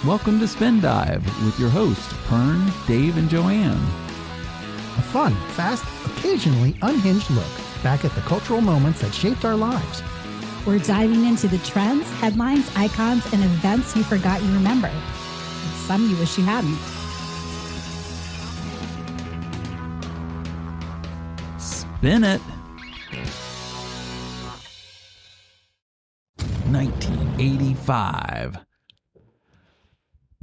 Welcome to Spin Dive with your hosts, Pern, Dave, and Joanne. A fun, fast, occasionally unhinged look back at the cultural moments that shaped our lives. We're diving into the trends, headlines, icons, and events you forgot you remember. And some you wish you hadn't. Spin it. 1985.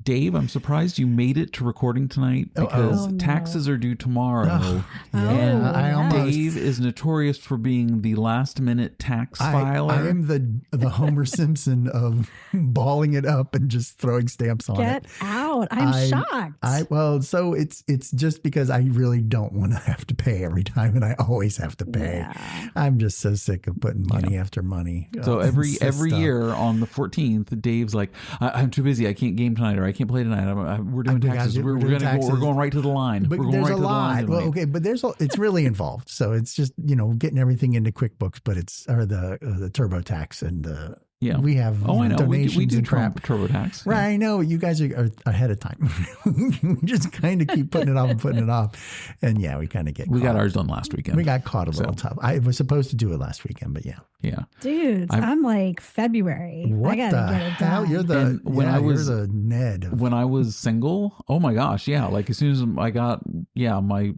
Dave, I'm surprised you made it to recording tonight because taxes are due tomorrow. And Dave is notorious for being the last minute tax filer. I am the Homer Simpson of balling it up and just throwing stamps on it. Get out. I'm shocked. So it's just because I really don't want to have to pay every time, and I always have to pay. Yeah. I'm just so sick of putting money after money. So every year on the 14th, Dave's like, I'm too busy. I can't game tonight, or I can't play tonight. We're doing taxes. We're going right to the line. But there's a lot. Well, okay, but it's really involved. So it's just getting everything into QuickBooks, but it's the TurboTax and the. Yeah, we have I know. donations we do and crap. TurboTax. Right, I know. You guys are ahead of time. We just kind of keep putting it off and putting it off. And yeah, we kind of get We got ours done last weekend. We got caught a little tough. I was supposed to do it last weekend, but yeah. Yeah. Dudes, I'm like February. What I gotta get it done. You're the Ned. When I was single, oh my gosh, yeah. Like as soon as I got, my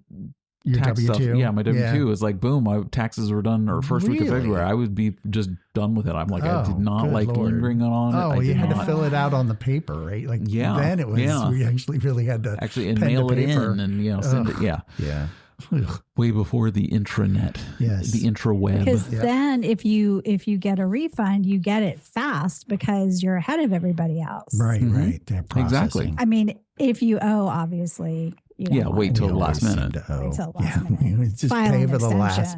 your tax W-2? stuff. Yeah, my W-2 is like, boom, my taxes were done, or first week of February. I would be just done with it. I'm like, I did not like lingering on it. Oh, you had to fill it out on the paper, right? Like, then it was, we actually really had to and mail it in and, send it. Yeah. Yeah. Way before the intranet. Yes. The intraweb. Because then if you get a refund, you get it fast because you're ahead of everybody else. Right, right. Exactly. I mean, if you owe, obviously, wait till the last minute. It's just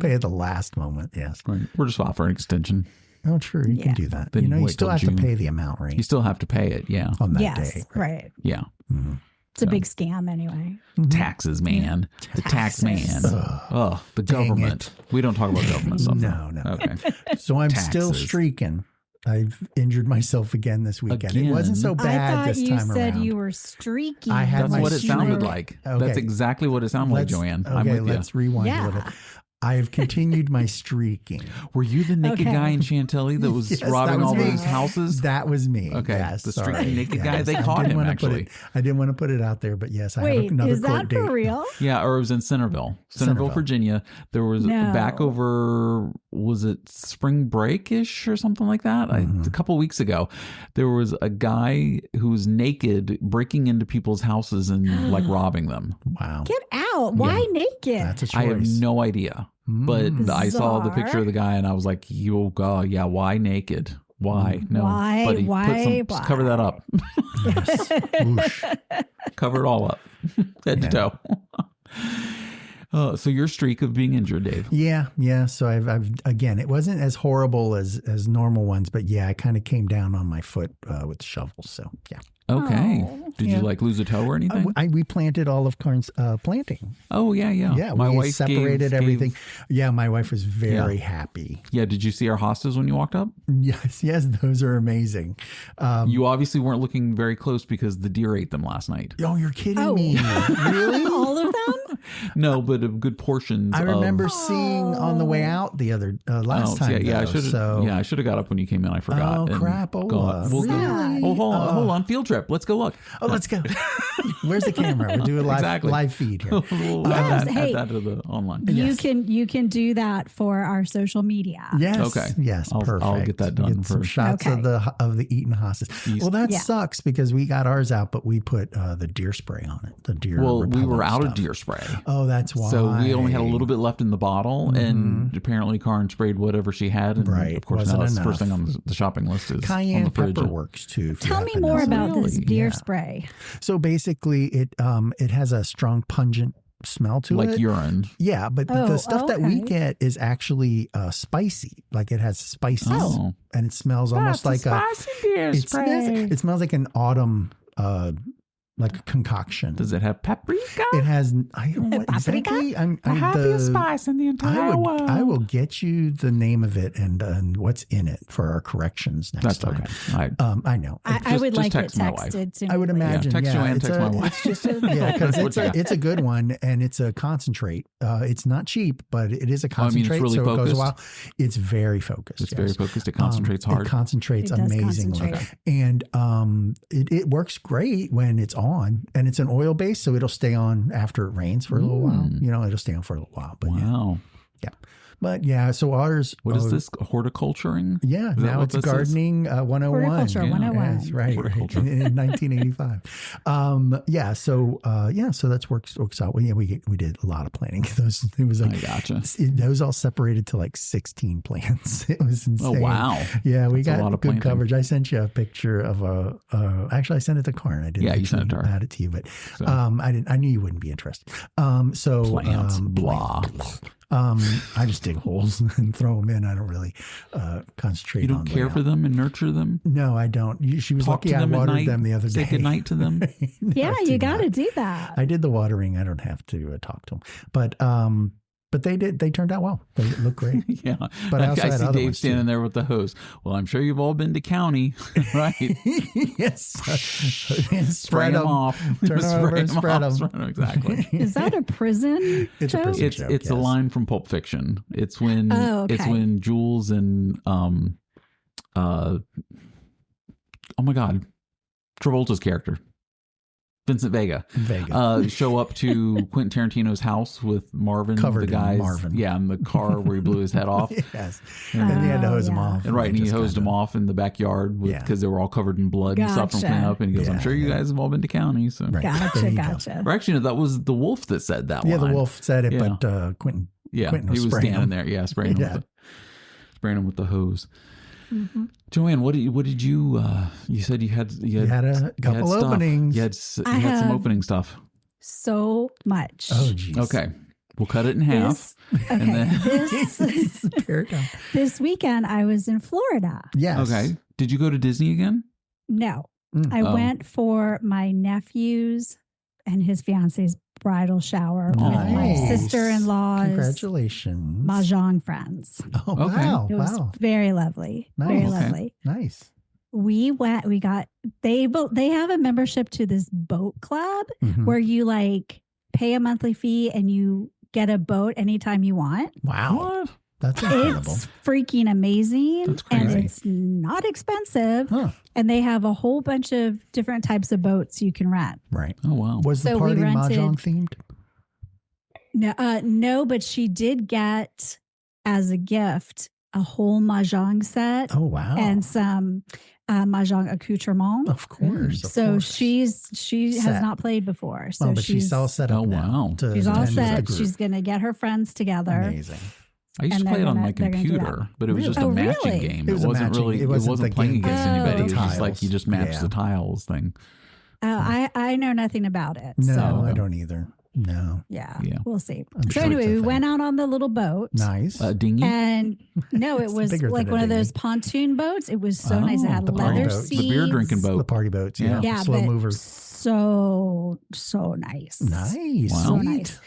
pay at the last moment. Yes. Right. We're just offering an extension. Oh, true. You can do that. Then you still have to pay the amount, right? You still have to pay it, on that day. Right. Yeah. Mm-hmm. It's a big scam anyway. Taxes, man. The tax man. The government. We don't talk about government stuff. No. Okay. So I'm still streaking. I've injured myself again this weekend. It wasn't so bad this time around. I thought you said you were streaking. That's what it sounded like. Okay. That's exactly what it sounded like, Joanne. Okay, I'm with let's rewind a little bit. I have continued my streaking. Were you the naked guy in Chantilly that was robbing all those houses? That was me. Okay. Yes, the streaking naked guy. They caught him, actually. I didn't want to put it out there, but yes, I have another court date. Is that for real? Yeah, or it was in Centerville, Virginia. There was back over, was it spring break-ish or something like that? A couple of weeks ago, there was a guy who was naked breaking into people's houses and like robbing them. Wow. Get out. Why naked? That's a choice. I have no idea. But I saw the picture of the guy and I was like, oh God, yeah, why naked? Why? No, buddy, cover that up. Yes. Cover it all up, head to toe. So your streak of being injured, Dave. Yeah. So I've again, it wasn't as horrible as normal ones, but I kind of came down on my foot with the shovel. So yeah. Okay. Did you like lose a toe or anything? We planted Olive Carn's planting. Oh yeah. Yeah, my wife separated everything. Yeah, my wife was very happy. Yeah. Did you see our hostas when you walked up? Yes, those are amazing. You obviously weren't looking very close because the deer ate them last night. Oh, you're kidding me! Really? All of them? No, but a good portion. I remember seeing on the way out the other last time. Yeah, I should have got up when you came in. I forgot. Oh crap! Hold on. Field trip. Let's go look. Oh, let's go. Where's the camera? We'll do a live feed here. We'll add that to the online. You can do that for our social media. Yes. Okay. Yes. Perfect. I'll get that done. Some shots of the eaten hosses. Well, that sucks because we got ours out, but we put the deer spray on it. The deer. Well, we were out of deer spray. Oh, that's why. So we only had a little bit left in the bottle, and apparently Karen sprayed whatever she had. And of course, now that's the first thing on the shopping list is cayenne on the fridge. pepper works too. Tell me more about this deer spray. So basically, it has a strong pungent smell to it, like urine. Yeah, but the stuff that we get is actually spicy. Like it has spices, and it smells almost like spicy deer spray. It smells like an autumn like a concoction. Does it have paprika? It has. I don't know what exactly. The happiest spice in the entire world. I will get you the name of it and what's in it for our corrections next time. Okay. I know. I would like it texted to me. I would imagine. Text Joanne, text my wife. It's just because it's a good one and it's a concentrate. It's not cheap, but it is a concentrate. It's really focused. It goes a while. It's very focused. It's very focused. It concentrates hard. It concentrates amazingly, and it works great when it's on, and it's an oil base, so it'll stay on after it rains for a little while. It'll stay on for a little while. But wow. Yeah. But yeah, so ours. What is this? Horticulturing? Yeah, now it's gardening 101. Horticulture 101. Yes, right. In 1985. So that's works out. Well, we did a lot of planting. It was like, I gotcha. Those all separated to like 16 plants. It was insane. Oh wow. Yeah, we got a lot of good planting. Coverage. I sent you a picture of actually I sent it to Pern. I didn't. Yeah, you sent it to her. Add it to you, but I knew you wouldn't be interested. Plants, blah. I just dig holes and throw them in. I don't really concentrate on them. You don't care for them and nurture them? No, I don't. She was lucky I watered them the other day. Say goodnight to them? Yeah, you got to do that. I did the watering. I don't have to talk to them. But they did. They turned out well. They look great. Yeah. But I see Dave standing there with the hose. Well, I'm sure you've all been to county, right? Yes. Spray them off. Turn them over and spread them. Exactly. Is that a prison It's joke? a prison joke. It's a line from Pulp Fiction. It's when it's when Jules and oh my God, Travolta's character, Vincent Vega. Show up to Quentin Tarantino's house with Marvin, covered the guys, in Marvin. Yeah, in the car where he blew his head off. Yes, and he had to hose him off. And right, and he hosed him off in the backyard because they were all covered in blood and stuff from cleaning up. And he goes, "I'm sure you guys have all been to county." So Gotcha. Or actually, no, that was the wolf that said that. Yeah, line. The wolf said it, but Quentin. Yeah, Quentin he was standing there. Yeah, spraying him with the hose. Mm-hmm. Joanne, what did you? You said you had a couple openings. You had some opening stuff. So much. Oh, geez. Okay, we'll cut it in half. And then this weekend I was in Florida. Yes. Okay. Did you go to Disney again? No, I went for my nephew's and his fiance's bridal shower with my sister-in-law's congratulations mahjong friends. Oh, wow. It was very lovely. Nice. Very lovely. Nice. We got they have a membership to this boat club where you like pay a monthly fee and you get a boat anytime you want. Wow. What? That's incredible. It's freaking amazing. That's crazy. And it's not expensive. Huh. And they have a whole bunch of different types of boats you can rent. Right. Oh, wow. Was the party mahjong themed? No, but she did get as a gift a whole mahjong set. Oh, wow. And some mahjong accoutrement. Of course. So she has not played before. So but she's all set up now. She's all set. She's going to get her friends together. Amazing. I used to play it on my computer, but it was just a matching game. It wasn't really. It wasn't playing against anybody. It was just like you just match the tiles thing. I know nothing about it. No, so. I don't either. No. Yeah. We'll see. So anyway, we went out on the little boat. Nice. Dinghy? And no, it was like one of those pontoon boats. It was so nice. It had leather seats. The beer drinking boat. The party boats. Yeah. Slow movers. So nice. Nice. Wow. So nice.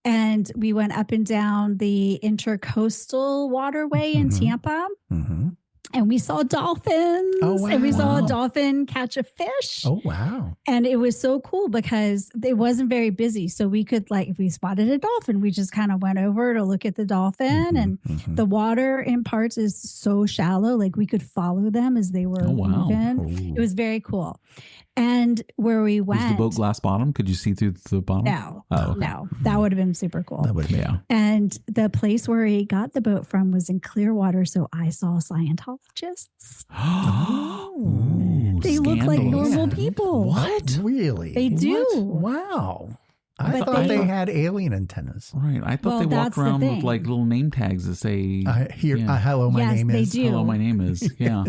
And we went up and down the intercoastal waterway in Tampa. Mm-hmm. And we saw dolphins. Oh, wow. And we saw a dolphin catch a fish. Oh, wow. And it was so cool because it wasn't very busy. So we could, like, if we spotted a dolphin, we just kind of went over to look at the dolphin. And the water in parts is so shallow. Like, we could follow them as they were moving. It was very cool. And where we went. Was the boat glass bottom? Could you see through the bottom? No. No. That would have been super cool. That would have been. And the place where he got the boat from was in Clearwater. So I saw Scientologists. They look like normal people. What? Really? They do. Wow. I thought they had alien antennas. Right. I thought they walked around with like little name tags that say, hello, my name is. They do. Hello, my name is. Yeah.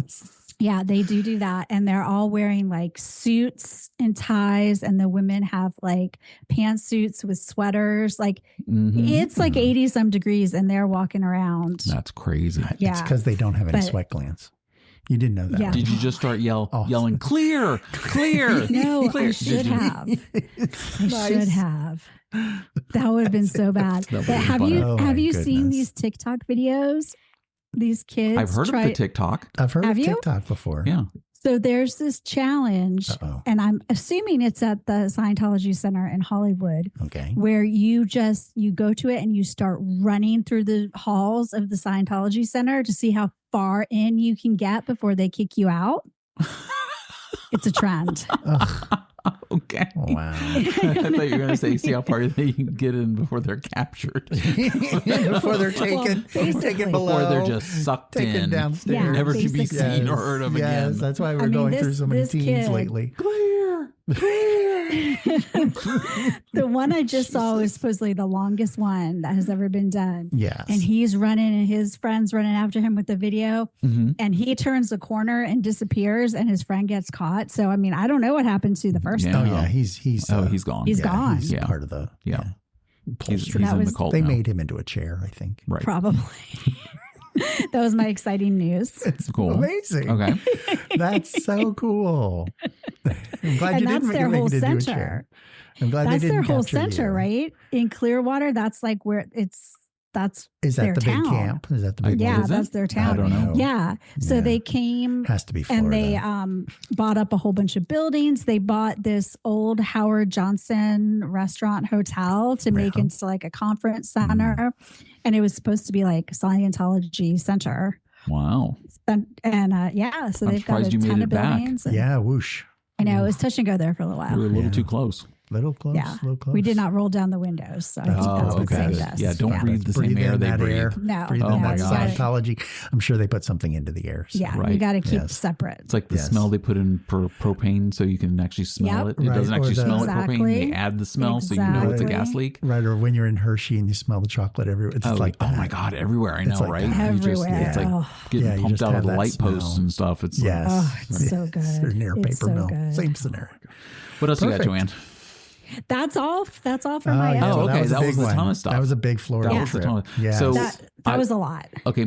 Yeah, they do that. And they're all wearing like suits and ties. And the women have like pantsuits with sweaters. Like it's like 80 some degrees and they're walking around. That's crazy. It's because they don't have any sweat glands. You didn't know that. Yeah. Did you just start yelling, clear? No, clear. I should have. I should have. That would have been so bad. But have you seen these TikTok videos? These kids. I've heard of the TikTok. I've heard of TikTok before. Yeah. So there's this challenge, and I'm assuming it's at the Scientology Center in Hollywood. Okay. Where you go to it and you start running through the halls of the Scientology Center to see how far in you can get before they kick you out. It's a trend. Okay. Wow. I thought you were going to say, see how far they can get in before they're captured. Before they're taken below. Before they're just sucked in. Downstairs. Never to be seen or heard of again. Yes, that's why we're going through so many teens lately. Clear. The one I just saw was supposedly the longest one that has ever been done. Yes. And he's running and his friend's running after him with the video. Mm-hmm. And he turns the corner and disappears and his friend gets caught. So, I mean, I don't know what happened to the first one. Oh, yeah. He's gone. He's gone. He's part of the... Yeah. He's in the cult They now. made him into a chair, I think. Right. Probably. That was my exciting news. It's cool. Amazing. Okay. That's so cool. I'm glad you didn't make him into a chair. I'm glad they didn't capture you. That's their whole center, right? In Clearwater, that's like where that's is that their the town. Big camp? Is that the big Yeah, one? that's their town. I don't know. Yeah. So they came has to be Florida. And they bought up a whole bunch of buildings. They bought this old Howard Johnson restaurant hotel to make into like a conference center. And it was supposed to be like Scientology Center. Wow. And so they've got a ton of buildings. Yeah, whoosh. I know, it was touch and go there for a little while. We were a little too close. Little close. We did not roll down the windows. So I think that's what saved us. Yeah, don't breathe the same air they breathe. No. Breathe in that Scientology. I'm sure they put something into the air. So. Yeah, you got to keep separate. It's like the smell they put in for propane so you can actually smell it. It doesn't actually smell like propane. They add the smell so you know it's a gas leak. Right, or when you're in Hershey and you smell the chocolate everywhere. It's like, oh my God, everywhere. I know, like right? Everywhere. It's like getting pumped out of the light posts and stuff. It's it's so good. Or near a paper mill. Same scenario. What else you got, Joanne? That's all for my okay. That was a ton of stuff. That was a big Florida trip. So that was a lot. Okay,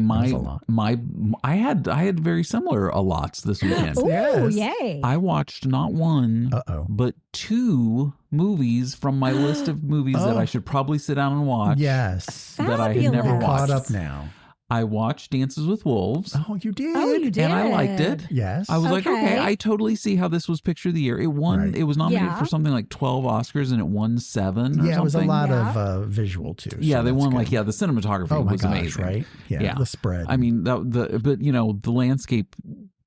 I had very similar lots this weekend. Oh, yay. I watched not one, but two movies from my list of movies that I should probably sit down and watch. Yes. That I had never watched. Caught up now. I watched Dances with Wolves. Oh, you did? Oh, you did. And I liked it. Yes. I was like, okay, I totally see how this was Picture of the Year. It won. Right. It was nominated for something like 12 Oscars and it won 7 or something. It was a lot of visual too. Yeah, they won good. The cinematography was amazing. Right? Yeah, the spread. I mean, but the landscape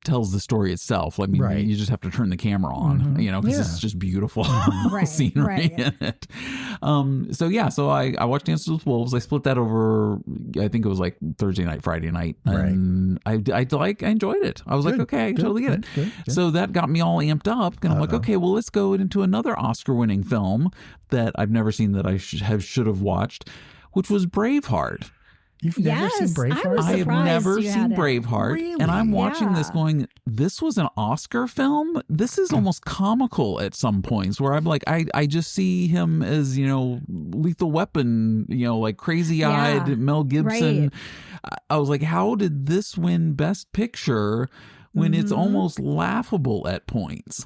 tells the story itself. I mean, you just have to turn the camera on, because it's just beautiful scenery in it. So I watched Dances with Wolves. I split that over, I think it was like Thursday night, Friday night. And I enjoyed it. I was like, okay, I totally get it. Good. So that got me all amped up. And I'm like, okay, well, let's go into another Oscar-winning film that I've never seen that I should have watched, which was Braveheart. You've never seen Braveheart? I have never seen Braveheart. Really? And I'm watching this going, this was an Oscar film? This is almost comical at some points where I'm like, I just see him as, Lethal Weapon, like crazy-eyed Mel Gibson. Right. I was like, how did this win Best Picture when it's almost laughable at points?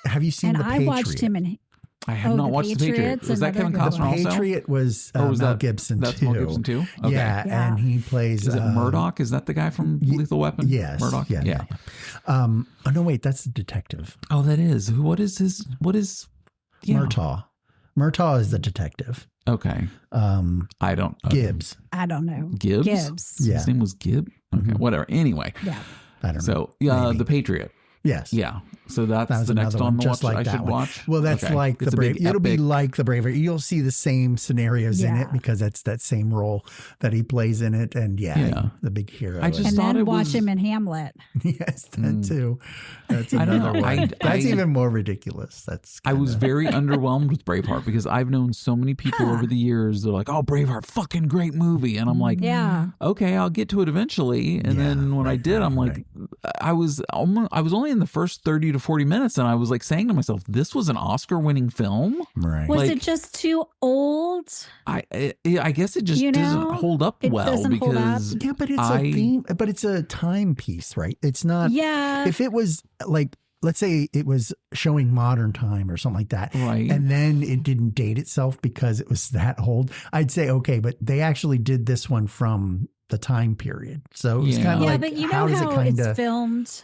Have you seen The Patriot? I watched him in... I have not watched The Patriot. Was that Kevin Costner also? The Patriot was Mel Gibson too. That's Mel Gibson too? Okay. Yeah, and he plays... Is it Murdoch? Is that the guy from Lethal Weapon? Yes. Murdoch? Yeah. Oh, no, wait. That's the detective. Oh, that is. What is... Murtaugh. Murtaugh is the detective. Okay. I don't... Gibbs. I don't know. Gibbs? Yeah. His name was Gibb? Okay, whatever. Anyway. Yeah. I don't know. So, The Patriot. Yes. Yeah. So that's the next one I should watch. Well, that's like the Brave. It'll be like the Braveheart. You'll see the same scenarios in it because that's that same role that he plays in it. And the big hero. And then watch him in Hamlet. Yes, that too. That's another one. That's even more ridiculous. I was very underwhelmed with Braveheart because I've known so many people over the years. They're like, "Oh, Braveheart, fucking great movie," and I'm like, okay, I'll get to it eventually. And then when I did, I'm like, I was only in the first 30 to 40 minutes, and I was like saying to myself, "This was an Oscar-winning film." Right? Was it just too old? I guess it just doesn't hold up well because but it's a theme, but it's a timepiece, right? It's not. Yeah. If it was like, let's say it was showing modern time or something like that, right? And then it didn't date itself because it was that old, I'd say okay. But they actually did this one from the time period, so it was kind of like, but you know how does it kind of filmed?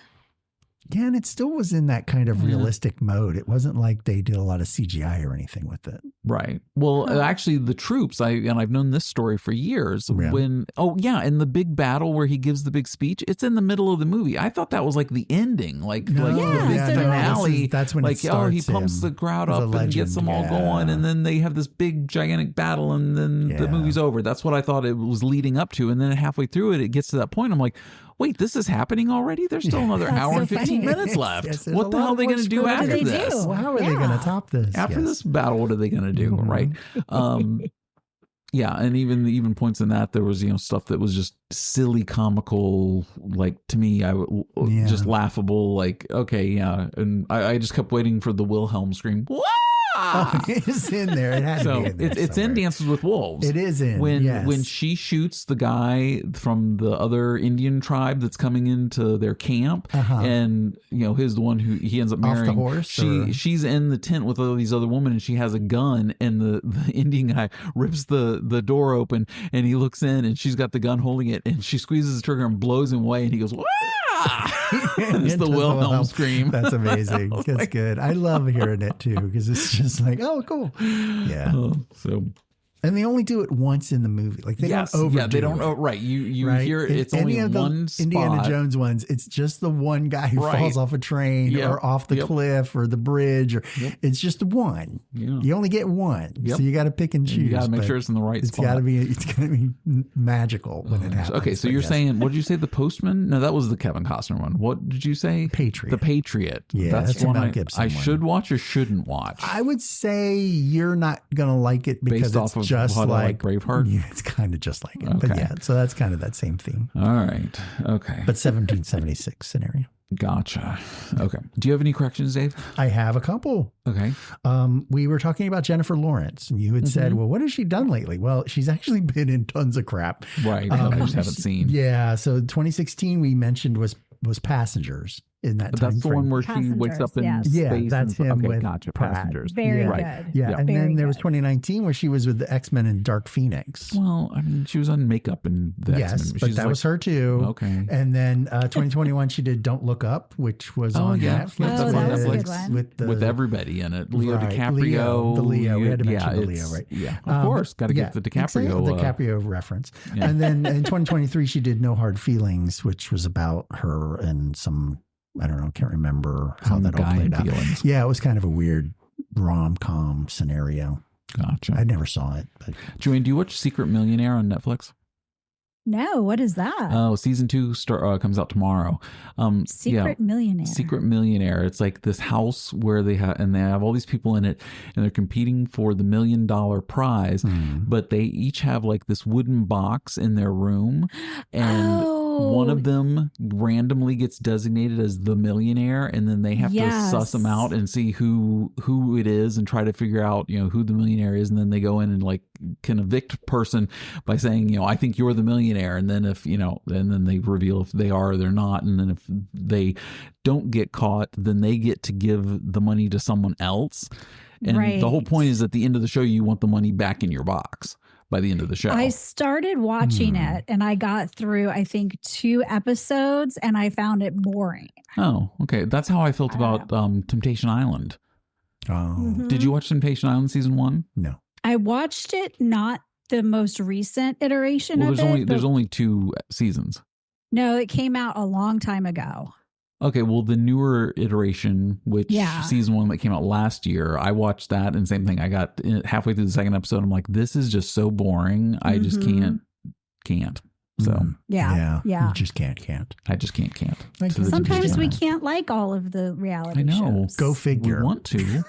Yeah, and it still was in that kind of realistic mode. It wasn't like they did a lot of CGI or anything with it. Right. Well, actually, the troops, I've known this story for years. Yeah. In the big battle where he gives the big speech, it's in the middle of the movie. I thought that was like the ending, the big finale. That's when it starts. He pumps the crowd up and gets them all going, and then they have this big gigantic battle, and then the movie's over. That's what I thought it was leading up to, and then halfway through it gets to that point. I'm like, wait, this is happening already? There's still another hour and 15 minutes left. Yes, what the hell are they going to do after this? Well, how are they going to top this? After this battle, what are they going to do? Mm-hmm. Right. And even points in that there was, stuff that was just silly, comical, like to me, just laughable. Like, okay. Yeah. And I just kept waiting for the Wilhelm scream. Whoa! It's in there. It had to be in there. It's in Dances with Wolves. It is in when she shoots the guy from the other Indian tribe that's coming into their camp, and he's the one who he ends up marrying. Off the horse. She's in the tent with all these other women, and she has a gun, and the Indian guy rips the door open, and he looks in, and she's got the gun holding it, and she squeezes the trigger and blows him away, and he goes, "Wah!" It's the Wilhelm scream. That's amazing. That's good. I love hearing it too, because it's just like, oh, cool. Yeah. And they only do it once in the movie. Like they don't overdo they don't. it. Right. You hear it's any only of one the spot. Indiana Jones ones. It's just the one guy who falls off a train or off the cliff or the bridge. Or it's just one. Yeah. You only get one, so you got to pick and choose. You got to make sure it's in the right spot. It's got to be magical when it happens. Okay, so you're saying, what did you say? The Postman? No, that was the Kevin Costner one. What did you say? Patriot. The Patriot. Yeah, that's one Mel Gibson. I should watch or shouldn't watch. I would say you're not gonna like it because based it's off of just like Braveheart. Yeah, it's kind of just like it. Okay. But yeah, so that's kind of that same theme. All right. Okay. But 1776 scenario. Gotcha. Okay. Do you have any corrections, Dave? I have a couple. Okay. We were talking about Jennifer Lawrence, and you had said, well, what has she done lately? Well, she's actually been in tons of crap. Right. I just haven't seen. Yeah. So 2016 we mentioned was Passengers. In that time that's the one where she wakes up in space. Yeah, that's him with gotcha. Pratt. Passengers. Very right. good. Yeah, and then there was 2019 where she was with the X-Men and Dark Phoenix. Well, I mean, she was on makeup in the X-Men. But that was her too. Okay. And then 2021 she did Don't Look Up, which was on Netflix. That's on Netflix. With everybody in it. Leo DiCaprio. The Leo. We had to mention the Leo, right? Yeah, of course. Got to get the DiCaprio. The DiCaprio reference. Yeah. And then in 2023 she did No Hard Feelings, which was about her and some, I don't know, can't remember how that all played out. Yeah, it was kind of a weird rom-com scenario. Gotcha. I never saw it. But Joanne, do you watch Secret Millionaire on Netflix? No, what is that? Oh, season 2 comes out tomorrow. Secret Millionaire. Secret Millionaire. It's like this house where they have all these people in it, and they're competing for the $1 million prize. But they each have like this wooden box in their room, and one of them randomly gets designated as the millionaire, and then they have to suss them out and see who it is and try to figure out who the millionaire is, and then they go in and like can evict a person by saying I think you're the millionaire, and then if and then they reveal if they are or they're not, and then if they don't get caught, then they get to give the money to someone else, and the whole point is at the end of the show you want the money back in your box. By the end of the show, I started watching it and I got through, I think, 2 episodes and I found it boring. Oh, okay. That's how I felt about Temptation Island. Oh, Did you watch Temptation Island season 1? No, I watched it, not the most recent iteration of it. There's only 2 seasons. No, it came out a long time ago. Okay, well, the newer iteration, which season 1 that came out last year, I watched that, and same thing. I got halfway through the second episode. I'm like, this is just so boring. I just can't. So yeah. You just can't. I just can't. Sometimes we can't like all of the reality shows. Go figure. We want to.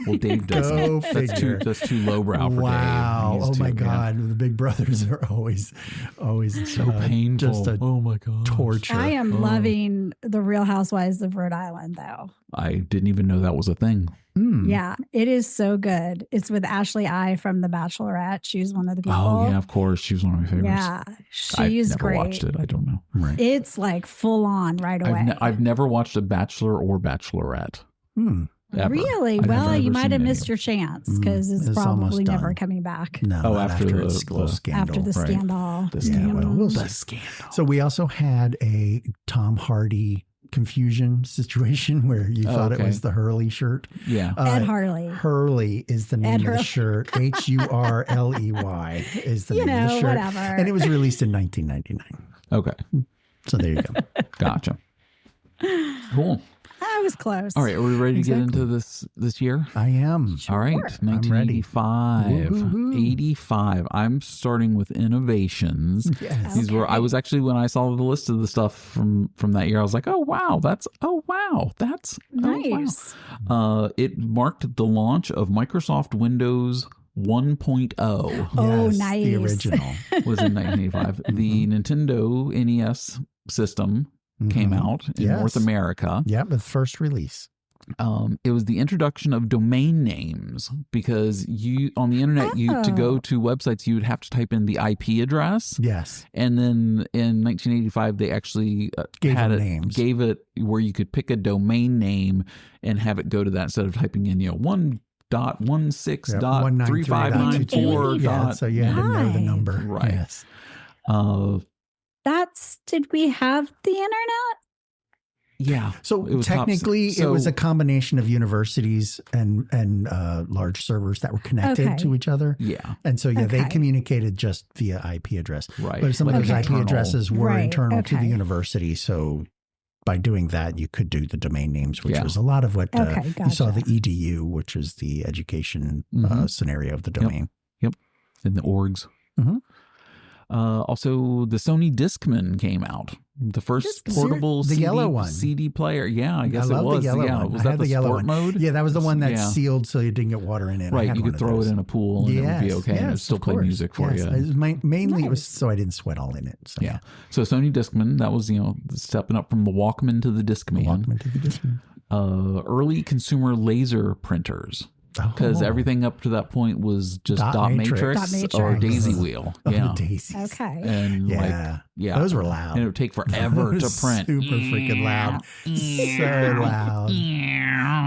Well, Dave does. Go figure. That's too lowbrow for Dave. Wow. Oh my God. The Big Brothers are always so painful. Just oh my God. Torture. I am loving the Real Housewives of Rhode Island, though. I didn't even know that was a thing. Yeah, it is so good. It's with Ashley I from The Bachelorette. She's one of the people. Oh yeah, of course. She was one of my favorites. Yeah, she's I've never great. watched it. I don't know. Right. It's like full on right away. I've never watched a Bachelor or Bachelorette. Ever. Really? Well, you might have missed your chance because it's probably never coming back. No, after the scandal. After the scandal. The scandal. The scandal. So we also had a Tom Hardy confusion situation where you thought it was the Hurley shirt. Yeah. Ed Harley. Hurley is the name of the shirt. Hurley is the name of the shirt. Whatever. And it was released in 1999. Okay. So there you go. Gotcha. Cool. I was close. All right. Are we ready to get into this year? I am. All right. 1985. 85. I'm starting with innovations. Yes. These were, I was actually, when I saw the list of the stuff from that year, I was like, that's nice. Oh, wow. It marked the launch of Microsoft Windows 1.0. Oh, yes, nice. The original was in 1985. The Nintendo NES system came out in North America. Yeah, with first release. It was the introduction of domain names because you on the internet, to go to websites, you would have to type in the IP address. Yes. And then in 1985, they actually gave it where you could pick a domain name and have it go to that instead of typing in, 1.16.3594. Yeah, so you had to know the number. Right. Yes. Did we have the internet? Yeah. So technically, it was a combination of universities and large servers that were connected to each other. Yeah. And so, they communicated just via IP address. Right. But some of those IP addresses were internal to the university. So by doing that, you could do the domain names, which was a lot of what you saw the EDU, which is the education scenario of the domain. Yep. And the orgs. Mm-hmm. Also, the Sony Discman came out. The first portable CD player. Yeah, I guess it was. Was that the sport mode? Yeah, that was the one that sealed so you didn't get water in it. Right, you could throw it in a pool and it would be okay. And it would still play music for you. Mainly it was so I didn't sweat all in it. So. Yeah. So Sony Discman, that was, stepping up from the Walkman to the Discman. Early consumer laser printers. Because everything up to that point was just dot matrix or daisy wheel. Yeah. Daisies. Okay. And those were loud. And it would take forever to print. Super freaking loud. So loud.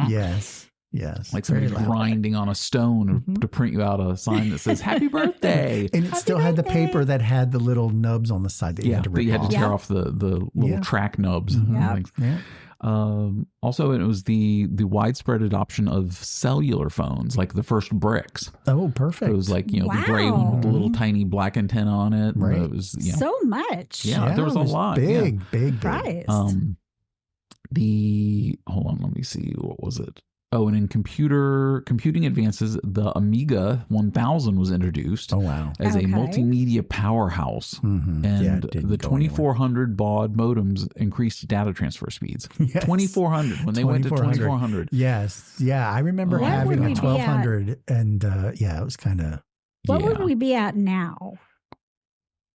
Yes. Like somebody grinding on a stone to print you out a sign that says "Happy Birthday." And it still had the paper that had the little nubs on the side that you had to rip off. You had to tear off the little track nubs. Yeah. Also, it was the widespread adoption of cellular phones, like the first bricks. Oh, perfect. It was like, the gray one with the little tiny black antenna on it. Right. It was, so much. Yeah, there was a lot. Big. Right. Hold on, let me see. What was it? Oh, and in computing advances, the Amiga 1000 was introduced as a multimedia powerhouse. Mm-hmm. And the 2400 baud modems increased data transfer speeds. Yes. 2400, when they went to 2400. Yes. Yeah, I remember having a 1200 and it was kind of... What would we be at now?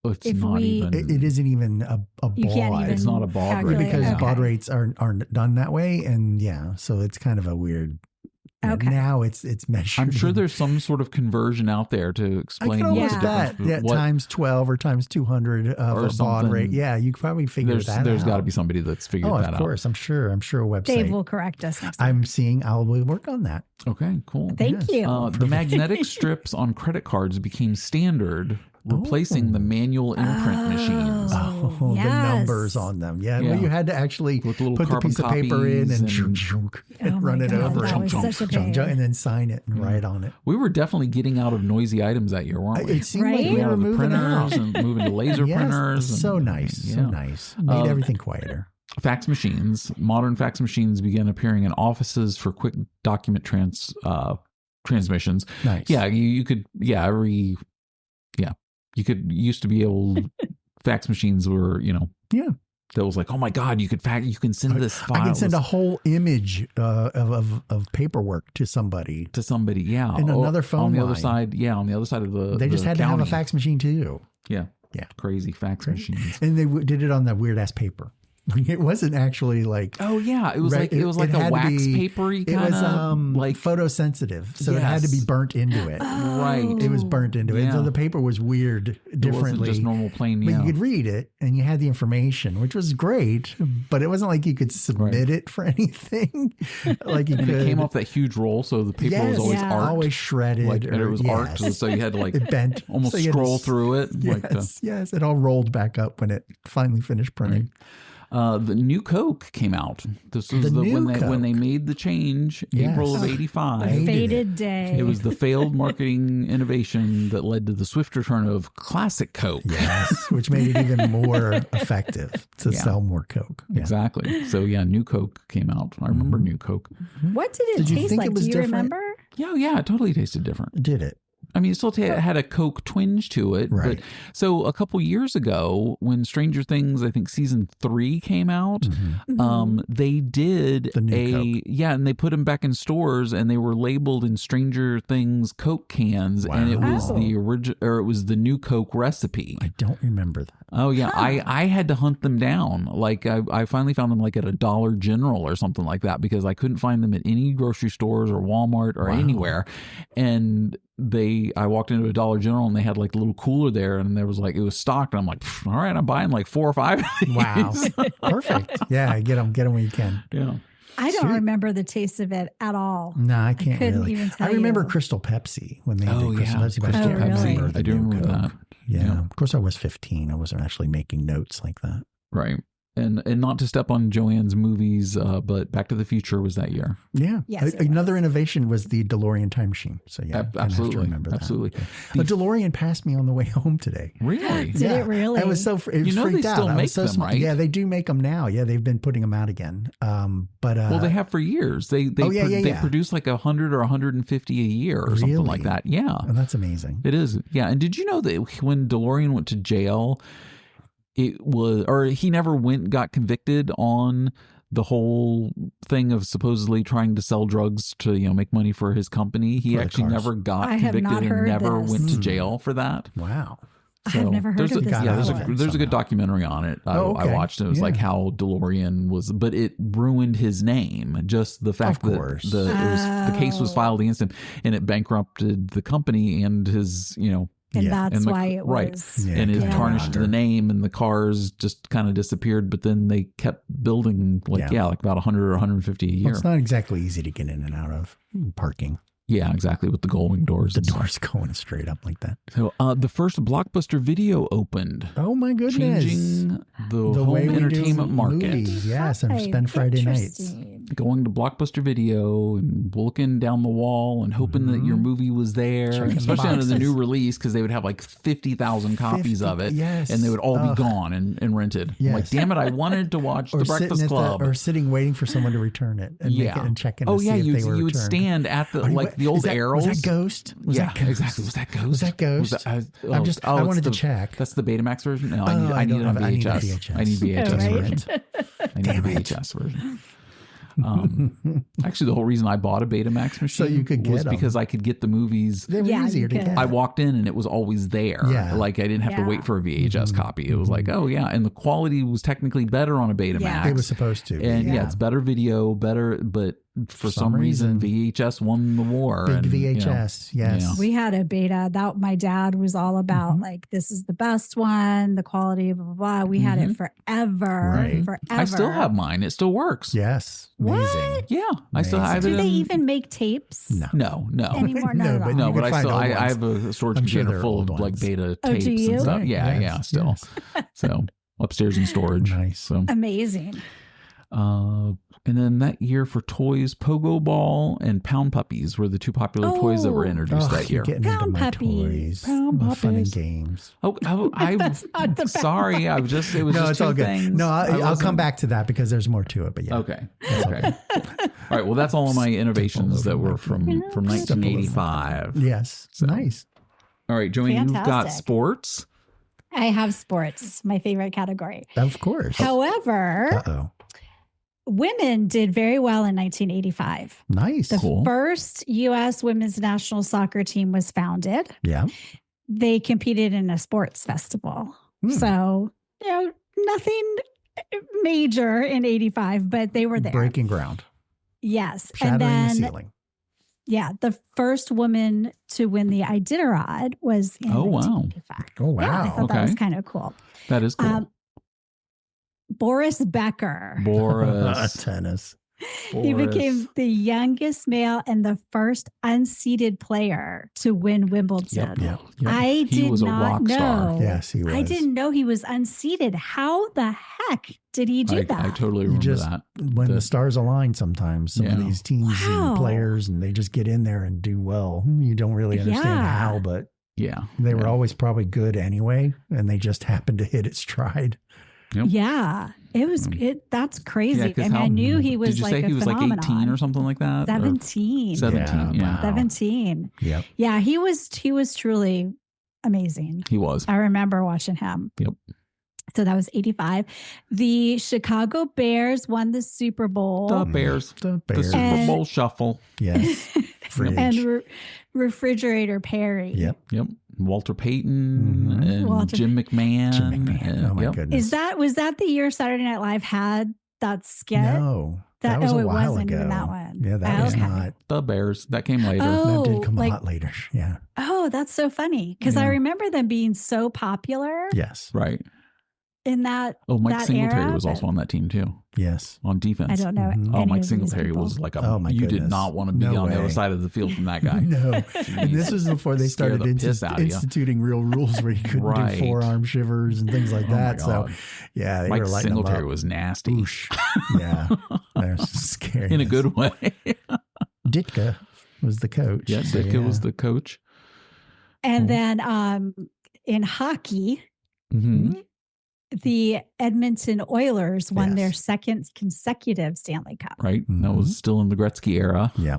It's not even... It isn't even a baud. It's not a baud rate. Because baud rates aren't done that way. And so it's kind of a weird... Now it's measured. I'm sure there's some sort of conversion out there to explain what's that. Times 12 or times 200 of a baud rate. Yeah, you could probably figure that out. There's got to be somebody that's figured that out. Of course. I'm sure a website. Dave will correct us next time. I'll work on that. Okay, cool. Thank you. The magnetic strips on credit cards became standard, replacing the manual imprint machines. The numbers on them. Yeah. Well, you had to actually put the piece of paper in and run it over and then sign it and write on it. We were definitely getting out of noisy items that year, weren't we? It seemed like we were moving printers and moving to laser printers. So nice. Made everything quieter. Fax machines. Modern fax machines began appearing in offices for quick document transmissions. Nice. Yeah, you could. Yeah, you used to be able fax machines were, that was like, oh my God, you can send this file. I can send a whole image of paperwork to somebody. Yeah. And another phone on the line. other side. Yeah, on the other side of the They just had county. to have a fax machine too. Yeah. Yeah. Crazy fax machines. And they did it on that weird ass paper. It wasn't actually like. Oh yeah, it was like a wax papery kind of. It was like photosensitive, so it had to be burnt into it. Right, it was burnt into it. Yeah. So the paper was weird, differently. It wasn't just normal plain. But you could read it, and you had the information, which was great. But it wasn't like you could submit it for anything. Like it came off that huge roll, so the paper was always arced, always shredded, and it was arced, so you had to like it bent, almost scroll through it. Yes, it all rolled back up when it finally finished printing. Right. The new Coke came out. This was when they made the change, April of '85. A fated day. It was the failed marketing innovation that led to the swift return of classic Coke. Yes, which made it even more effective to sell more Coke. Yeah. Exactly. So new Coke came out. I remember new Coke. What did it taste like? Do you remember? Yeah, it totally tasted different. Did it? I mean, it still had a Coke twinge to it. Right. But so a couple years ago, when Stranger Things, I think season 3 came out, they did the new Coke. And they put them back in stores, and they were labeled in Stranger Things Coke cans, and it was the original, or it was the new Coke recipe. I don't remember that. Oh yeah, I had to hunt them down. Like I finally found them like at a Dollar General or something like that, because I couldn't find them at any grocery stores or Walmart or anywhere, and I walked into a Dollar General and they had like a little cooler there, and there was like, it was stocked, and I'm like, all right, I'm buying like 4 or 5 of these. Wow. Perfect. Yeah, get them when you can. Yeah. I don't remember the taste of it at all. No, I can't really. Even tell I remember you. Crystal Pepsi when they did Crystal Pepsi. Crystal Pepsi. Really? I do remember that. Yeah. Of course, I was 15. I wasn't actually making notes like that. Right. And not to step on Joanne's movies, but Back to the Future was that year. Yeah. Yes, another innovation was the DeLorean time machine. So absolutely. I have to remember that. Absolutely. A DeLorean passed me on the way home today. Really? Did it really? I was so freaked out. They still make them, right? Yeah, they do make them now. Yeah, they've been putting them out again. Well, they have for years. They produce like 100 or 150 a year or something like that. Yeah. Oh, that's amazing. It is. Yeah. And did you know that when DeLorean went to jail, he never got convicted on the whole thing of supposedly trying to sell drugs to make money for his company? He actually never got convicted and never went to jail for that. Wow. So I've never heard of this. Yeah, there's a good documentary on it. I watched it. It was like how DeLorean was, but it ruined his name. Just the fact that the case was filed against him, and it bankrupted the company and his And that's why it was. Right. Yeah, and it tarnished the name, and the cars just kind of disappeared. But then they kept building like about 100 or 150 a year. Well, it's not exactly easy to get in and out of parking. Yeah, exactly. With the gullwing doors. The doors going straight up like that. So the first Blockbuster Video opened. Oh my goodness. Changing the home way entertainment market. Movies. Yes, and spend Friday nights. Going to Blockbuster Video and looking down the wall and hoping that your movie was there. Especially under the new release, because they would have like 50,000 copies of it. Yes. And they would all be gone and rented. Yes. I'm like, damn it, I wanted to watch The Breakfast Club. Or sitting waiting for someone to return it and make it and check in to see if they were you would returned. stand at the the old arrows. Was that Ghost? Exactly. Was that Ghost? Was that Ghost? I wanted to check. That's the Betamax version? No, I need it on VHS. I need VHS version. I need a VHS version. Actually, the whole reason I bought a Betamax machine so you could get was because I could get the movies. They were easier to get. I walked in and it was always there. Yeah. Like I didn't have to wait for a VHS copy. It was like, and the quality was technically better on a Betamax. Yeah. It was supposed to. And it's better video, but for some reason VHS won the war. Big VHS, yes. Yeah. We had a beta that my dad was all about, like, this is the best one, the quality, blah, blah, blah. We had it forever. I still have mine. It still works. Yes. What? Amazing. Yeah. I still have it. Do they even make tapes? No. Anymore? But I have a storage container full of like beta tapes and stuff. Yeah, still. So upstairs in storage. Nice. So amazing. And then that year for toys, Pogo Ball and Pound Puppies were the two popular toys that were introduced that year. Pound Puppies. Pound Puppies. Fun and games. That's not the sorry. It was just it's all good. Things. No, I'll come back to that because there's more to it. But yeah. Okay. All right. Well, that's all of my innovations that were from 1985. Yes. So. Nice. All right, Joanne, you've got sports. I have sports, my favorite category. Of course. However, women did very well in 1985. Nice. The first U.S. women's national soccer team was founded. Yeah. They competed in a sports festival. So, nothing major in 85, but they were there. Breaking ground. Yes. Shattering the ceiling. Yeah. The first woman to win the Iditarod was in 1985. Oh, wow. Yeah, I thought that was kind of cool. That is cool. Boris Becker. Tennis. He became the youngest male and the first unseeded player to win Wimbledon. Yep. I did not know. Yes, he was. I didn't know he was unseeded. How the heck did he do that? I totally remember that. When the stars align sometimes, some of these teams and players, and they just get in there and do well. You don't really understand how, but they were always probably good anyway, and they just happened to hit its stride. Yep. Yeah, it was. That's crazy. I knew he was. Did you like say he was phenomenon. like 18 or something like that? 17. 17. Yeah. 17. Yep. Yeah, he was truly amazing. He was. I remember watching him. Yep. So that was 85. The Chicago Bears won the Super Bowl. The Bears. The Super Bowl shuffle. Yes. And Refrigerator Perry. Yep. Walter Payton and Jim McMahon. Oh my goodness. Was that the year Saturday Night Live had that skit? No. That was a while it wasn't ago. even that one. Yeah, that was not. The Bears. That came later. Oh, that did come a lot later. Yeah. Oh, that's so funny. Because I remember them being so popular. Yes. Right. In that Mike that Singletary era, was also on that team too. Yes. On defense. I don't know. Oh, Mike Singletary was like you did not want to be on the other side of the field from that guy. No. And this was before they started instituting real rules where you couldn't do forearm shivers and things like that. So, yeah, they Mike were lighting Singletary them up. was nasty. Oosh. Yeah. They're scary. In a good way. Ditka was the coach. Yeah, Ditka was the coach. And then in hockey, the Edmonton Oilers won their second consecutive Stanley Cup. Right. That was still in the Gretzky era. Yeah.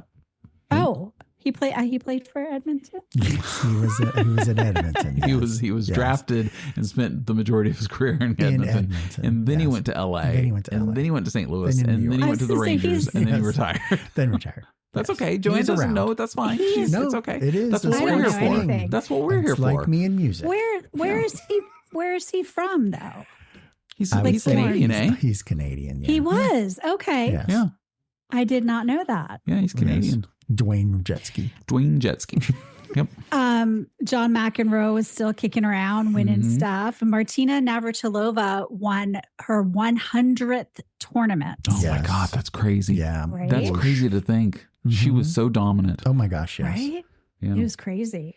Oh, he played for Edmonton? He was in Edmonton. Yes. He was drafted and spent the majority of his career in Edmonton. And then he went to LA. And then he went to St. Louis. And then he went to the Rangers. And then he retired. Then retired. That's okay. Joanne doesn't know it. That's fine. It's okay. It is. That's what we're here for. That's what we're here for. Like me and music. Where is he? Where is he from, though? He's Canadian, eh? He's Canadian. Yeah. He was. Okay. Yes. Yeah. I did not know that. Yeah, he's Canadian. Yes. Dwayne Jetski. Yep. John McEnroe was still kicking around, winning stuff. Martina Navratilova won her 100th tournament. Oh my God, that's crazy. Yeah. Right? That's crazy to think. She was so dominant. Oh my gosh, yes. Right? Yeah. It was crazy.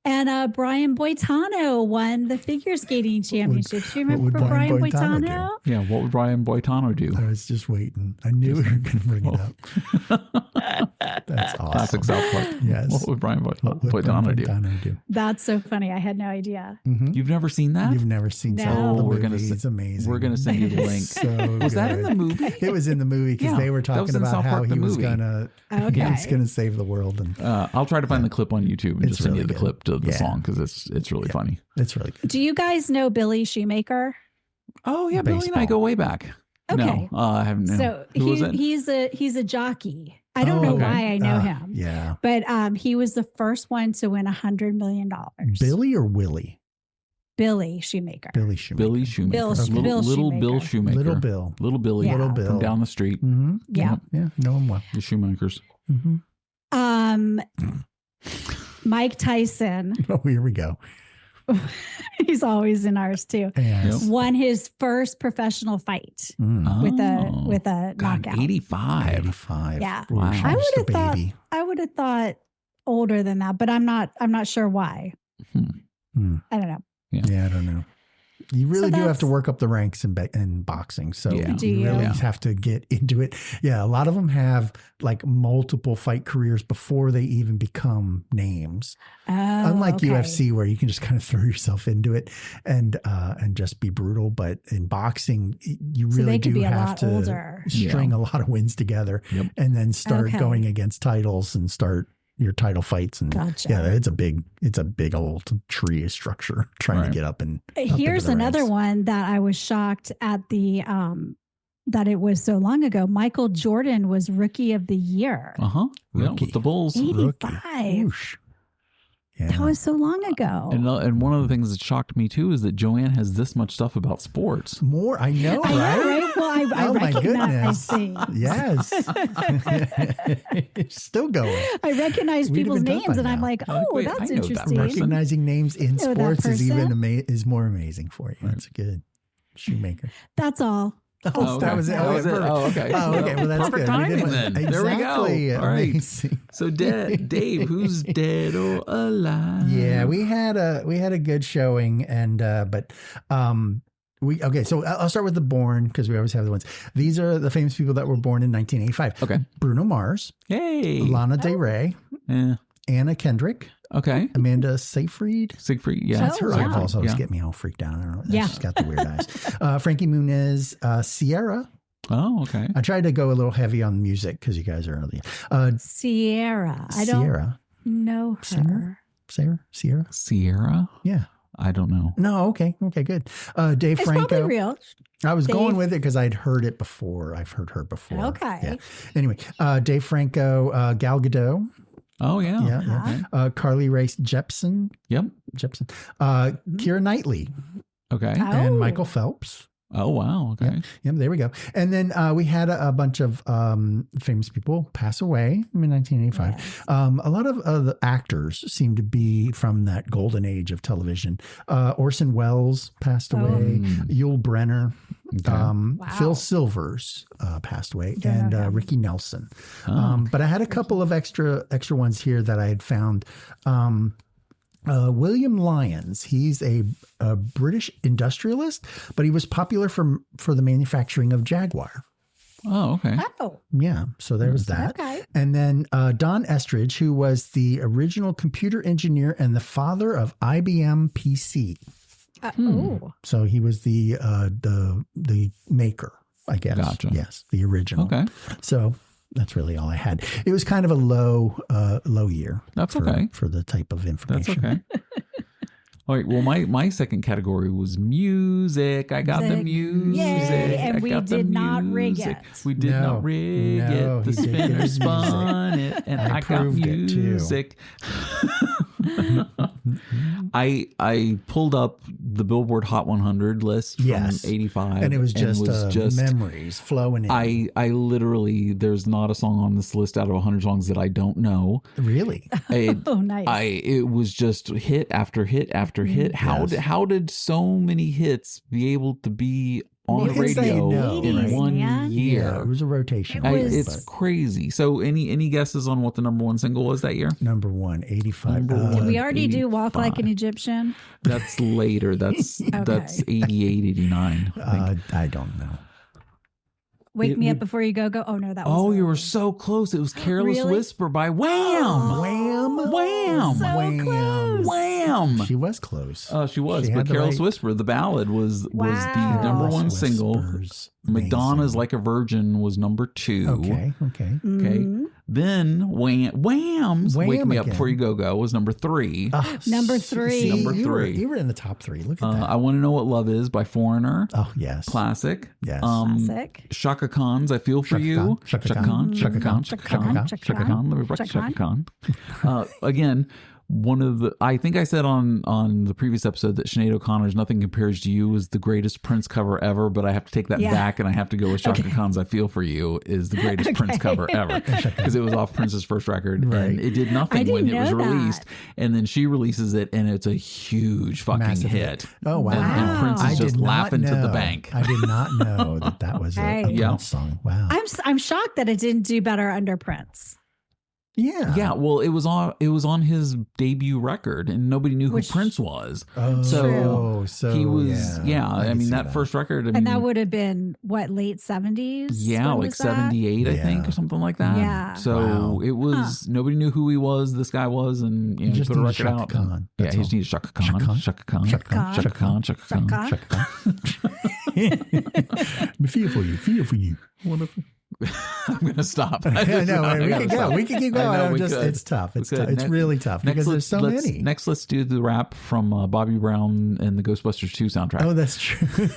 And Brian Boitano won the figure skating championship. Do you remember Brian Boitano? Yeah, what would Brian Boitano do? I was just waiting. I knew we were going to bring it up. That's awesome. Classic South Park. Yes. What would Brian Boitano do? That's so funny. I had no idea. Mm-hmm. You've never seen that? You've never seen that? No. It's amazing. We're going to send you the link. So was that in the movie? It was in the movie because they were talking about how he was going to save the world. And I'll try to find the clip on YouTube and just send you the clip to the song because it's really funny. It's really good. Do you guys know Billy Shoemaker? Oh yeah, Billy and I go way back. Okay. No, I haven't. So he's a jockey. I don't know why I know him. Yeah. But he was the first one to win $100 million. Billy or Willie? Billy Shoemaker. Billy Shoemaker. Billy Shoemaker. Bill Little Bill Shoemaker. Little Bill. Little Billy. Yeah. Little Bill. From down the street. Mm-hmm. Yeah. Yeah. Know him well. The Shoemakers. Mm-hmm. Mike Tyson. Oh, here we go. He's always in ours too. Yes. Won his first professional fight with a knockout. 85. Yeah. Wow. I would have thought older than that, but I'm not sure why. I don't know. Yeah, I don't know. You really do have to work up the ranks in boxing. So you really have to get into it. Yeah, a lot of them have like multiple fight careers before they even become names. Unlike UFC, where you can just kind of throw yourself into it and just be brutal. But in boxing, you really do have to string a lot of wins together and then start going against titles and start your title fights. And yeah, it's a big old tree structure trying to get up and here's another one that I was shocked at that it was so long ago. Michael Jordan was Rookie of the Year. Yeah, with the Bulls. 85. Yeah. That was so long ago. And one of the things that shocked me too is that Joanne has this much stuff about sports. More, I know, right? Right? Well, I recognize. Yes. Still going. I recognize people's names, and I'm like, oh, that's interesting. Recognizing names in sports is more amazing for you. That's good. Shoemaker. That's all. Oh, that was it. Oh, okay. Oh, okay. Well, that's perfect good. timing then. Exactly. There we go. All right. Amazing. So, Dave, who's dead or alive? Yeah, we had a good showing, and So I'll start with the born because we always have the ones. These are the famous people that were born in 1985. Okay. Bruno Mars. Hey. Lana Del Rey. Yeah. Anna Kendrick. Okay. Amanda Seyfried. Yeah. That's her eyeballs always get me all freaked out. I don't know. She's got the weird eyes. Frankie Muniz, Sierra. Oh, okay. I tried to go a little heavy on music because you guys are early. Sierra. I don't know her. Sierra? Yeah. I don't know. No, okay. Okay, good. Dave Franco. It's probably real. I was going with it because I'd heard it before. I've heard her before. Okay. Yeah. Anyway, Dave Franco, Gal Gadot. Oh, yeah. Yeah. Okay. Carly Rae Jepsen. Yep. Jepsen. Keira Knightley. Okay. And Michael Phelps. Oh, wow. Okay. Yep. There we go. And then we had a bunch of famous people pass away in 1985. Yes. A lot of the actors seem to be from that golden age of television. Orson Welles passed away. Yul Brynner. Okay. Phil Silvers passed away, and Ricky Nelson. But I had a couple of extra ones here that I had found. William Lyons, he's a British industrialist, but he was popular for the manufacturing of Jaguar. Oh, okay. Oh. Yeah, so there was that. Okay. And then Don Estridge, who was the original computer engineer and the father of IBM PC. So he was the maker, I guess. Gotcha. Yes, the original. Okay. So that's really all I had. It was kind of a low year. That's okay for the type of information. That's okay. All right. Well, my second category was music. I got the music. Yay, and we did not rig it. We did not rig it. The spinner spun it, and I got music. I pulled up the Billboard Hot 100 list from 85. And it was just memories flowing in. I literally, there's not a song on this list out of 100 songs that I don't know. Really? Nice. It was just hit after hit after hit. How did so many hits be able to be on the radio in 1 year? Yeah, it was a rotation. It's crazy. So any guesses on what the number one single was that year? Number one, 85. Did we already do Walk Like an Egyptian? That's later. That's 88, 89. I don't know. Wake Me Up Before You Go. Oh, no, that was... Oh, you were so close. It was Careless Whisper by Wham! Wham! So close. Wham! She was close. She was. But Careless Whisper, the ballad, was the number one single. Madonna's Like a Virgin was number 2. Okay. Mm-hmm. Then Wham's Wake Me Up Before You Go was number 3. Number 3. Number 3. You were in the top 3. Look at that. I Want to Know What Love Is by Foreigner. Oh, yes. Classic. Yes. Classic. Shaka Khan's I Feel For You. Shaka Khan. Let me break Shaka Khan. Again, one of the, I think I said on the previous episode that Sinead O'Connor's Nothing Compares to You is the greatest Prince cover ever, but I have to take that back and I have to go with Shaka Khan's I Feel For You is the greatest Prince cover ever because it was off Prince's first record and it did nothing when it was released. And then she releases it and it's a huge fucking hit. Oh, wow. And Prince is just laughing to the bank. I did not know that was a Prince song. Wow. I'm shocked that it didn't do better under Prince. Yeah. Well, it was on his debut record, and nobody knew who Prince was. Oh, so he was. I mean, that first record. And that would have been what, late 70s? Yeah, like 78, I think, or something like that. Yeah. So it was. Nobody knew who he was. This guy was, and he just put a record out. He just needed Shaka Khan. Shaka Khan. Shaka Khan. Shaka Khan. Feel for you. Wonderful. I'm going to stop. We can keep going. It's tough. It's really tough because there's so many. Next, let's do the rap from Bobby Brown and the Ghostbusters 2 soundtrack. Oh, that's true.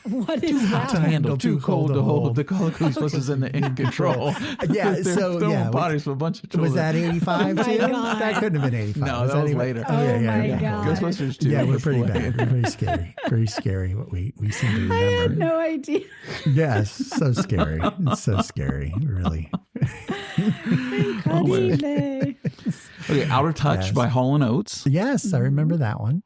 What is that? To handle, too cold to hold. The Ghostbusters in control. Yeah, so bodies for a bunch of children. Was that 85 too? That couldn't have been 85. No, that was later. Oh my God. Ghostbusters 2. Yeah, we're pretty bad. We're very scary. Very scary what we seem to remember. I had no idea. Yes, so scary. It's so scary, really. Okay, Out of Touch by Hall & Oates. Yes, I remember that one.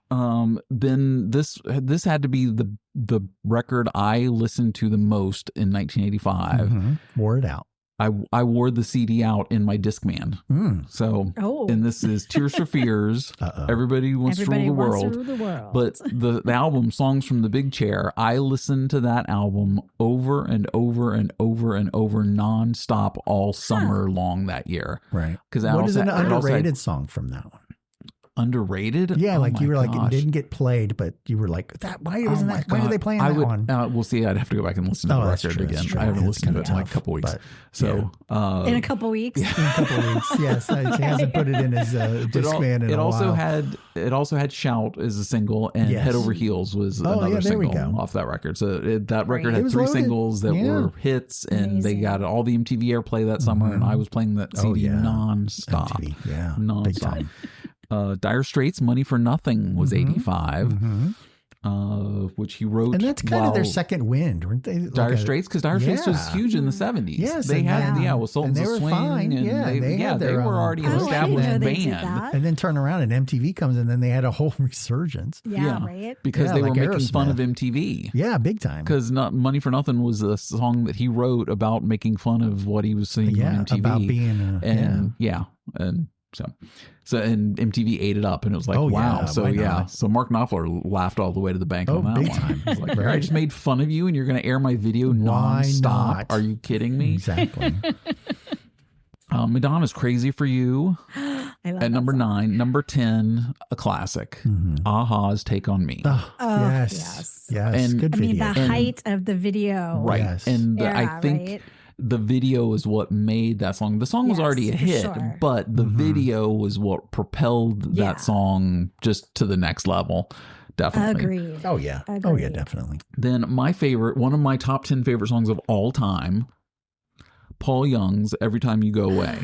Then this had to be the record I listened to the most in 1985. Mm-hmm. Wore it out. I wore the CD out in my Discman. So, and this is Tears for Fears. Everybody wants to rule the world. But the album Songs from the Big Chair, I listened to that album over and over and over and over nonstop all summer long that year. Right. What is an underrated song from that one? Underrated? Yeah, you were like, it didn't get played, but you were like, why wasn't that? Why are they playing that one? We'll see. I'd have to go back and listen to the record again. I haven't listened to it in like a couple weeks. So in a couple weeks? In a couple weeks, yes. He hasn't put it in his Discman in a while. It also had Shout as a single, and Head Over Heels was another single off that record. So that record had 3 singles that were hits, and they got all the MTV airplay that summer, and I was playing that CD nonstop. MTV, nonstop. Big time. Dire Straits' Money for Nothing was 85, which he wrote. And that's kind of their second wind, weren't they? Dire Straits, because Dire Straits was huge in the 70s. Yes, they had, with Sultans of Swing. Fine. And they were already an established band. And then turn around and MTV comes in, and then they had a whole resurgence. Yeah, right? Because they were making fun of MTV. Yeah, big time. Because Money for Nothing was a song that he wrote about making fun of what he was seeing on MTV. About being and and MTV ate it up, and it was like, wow. So Mark Knopfler laughed all the way to the bank on that big one. Time. It was like, I just made fun of you, and you're going to air my video nonstop. Are you kidding me? Exactly. Madonna's Crazy for You at number 9. Number 10, a classic. Aha's Take on Me. Yes. And good video. The height of the video. Right. Yes. And I think the video is what made that song. The song was already a hit, but the video was what propelled that song just to the next level. Definitely. Agreed. Oh, yeah. Agreed. Oh, yeah, definitely. Then one of my top 10 favorite songs of all time, Paul Young's Every Time You Go Away.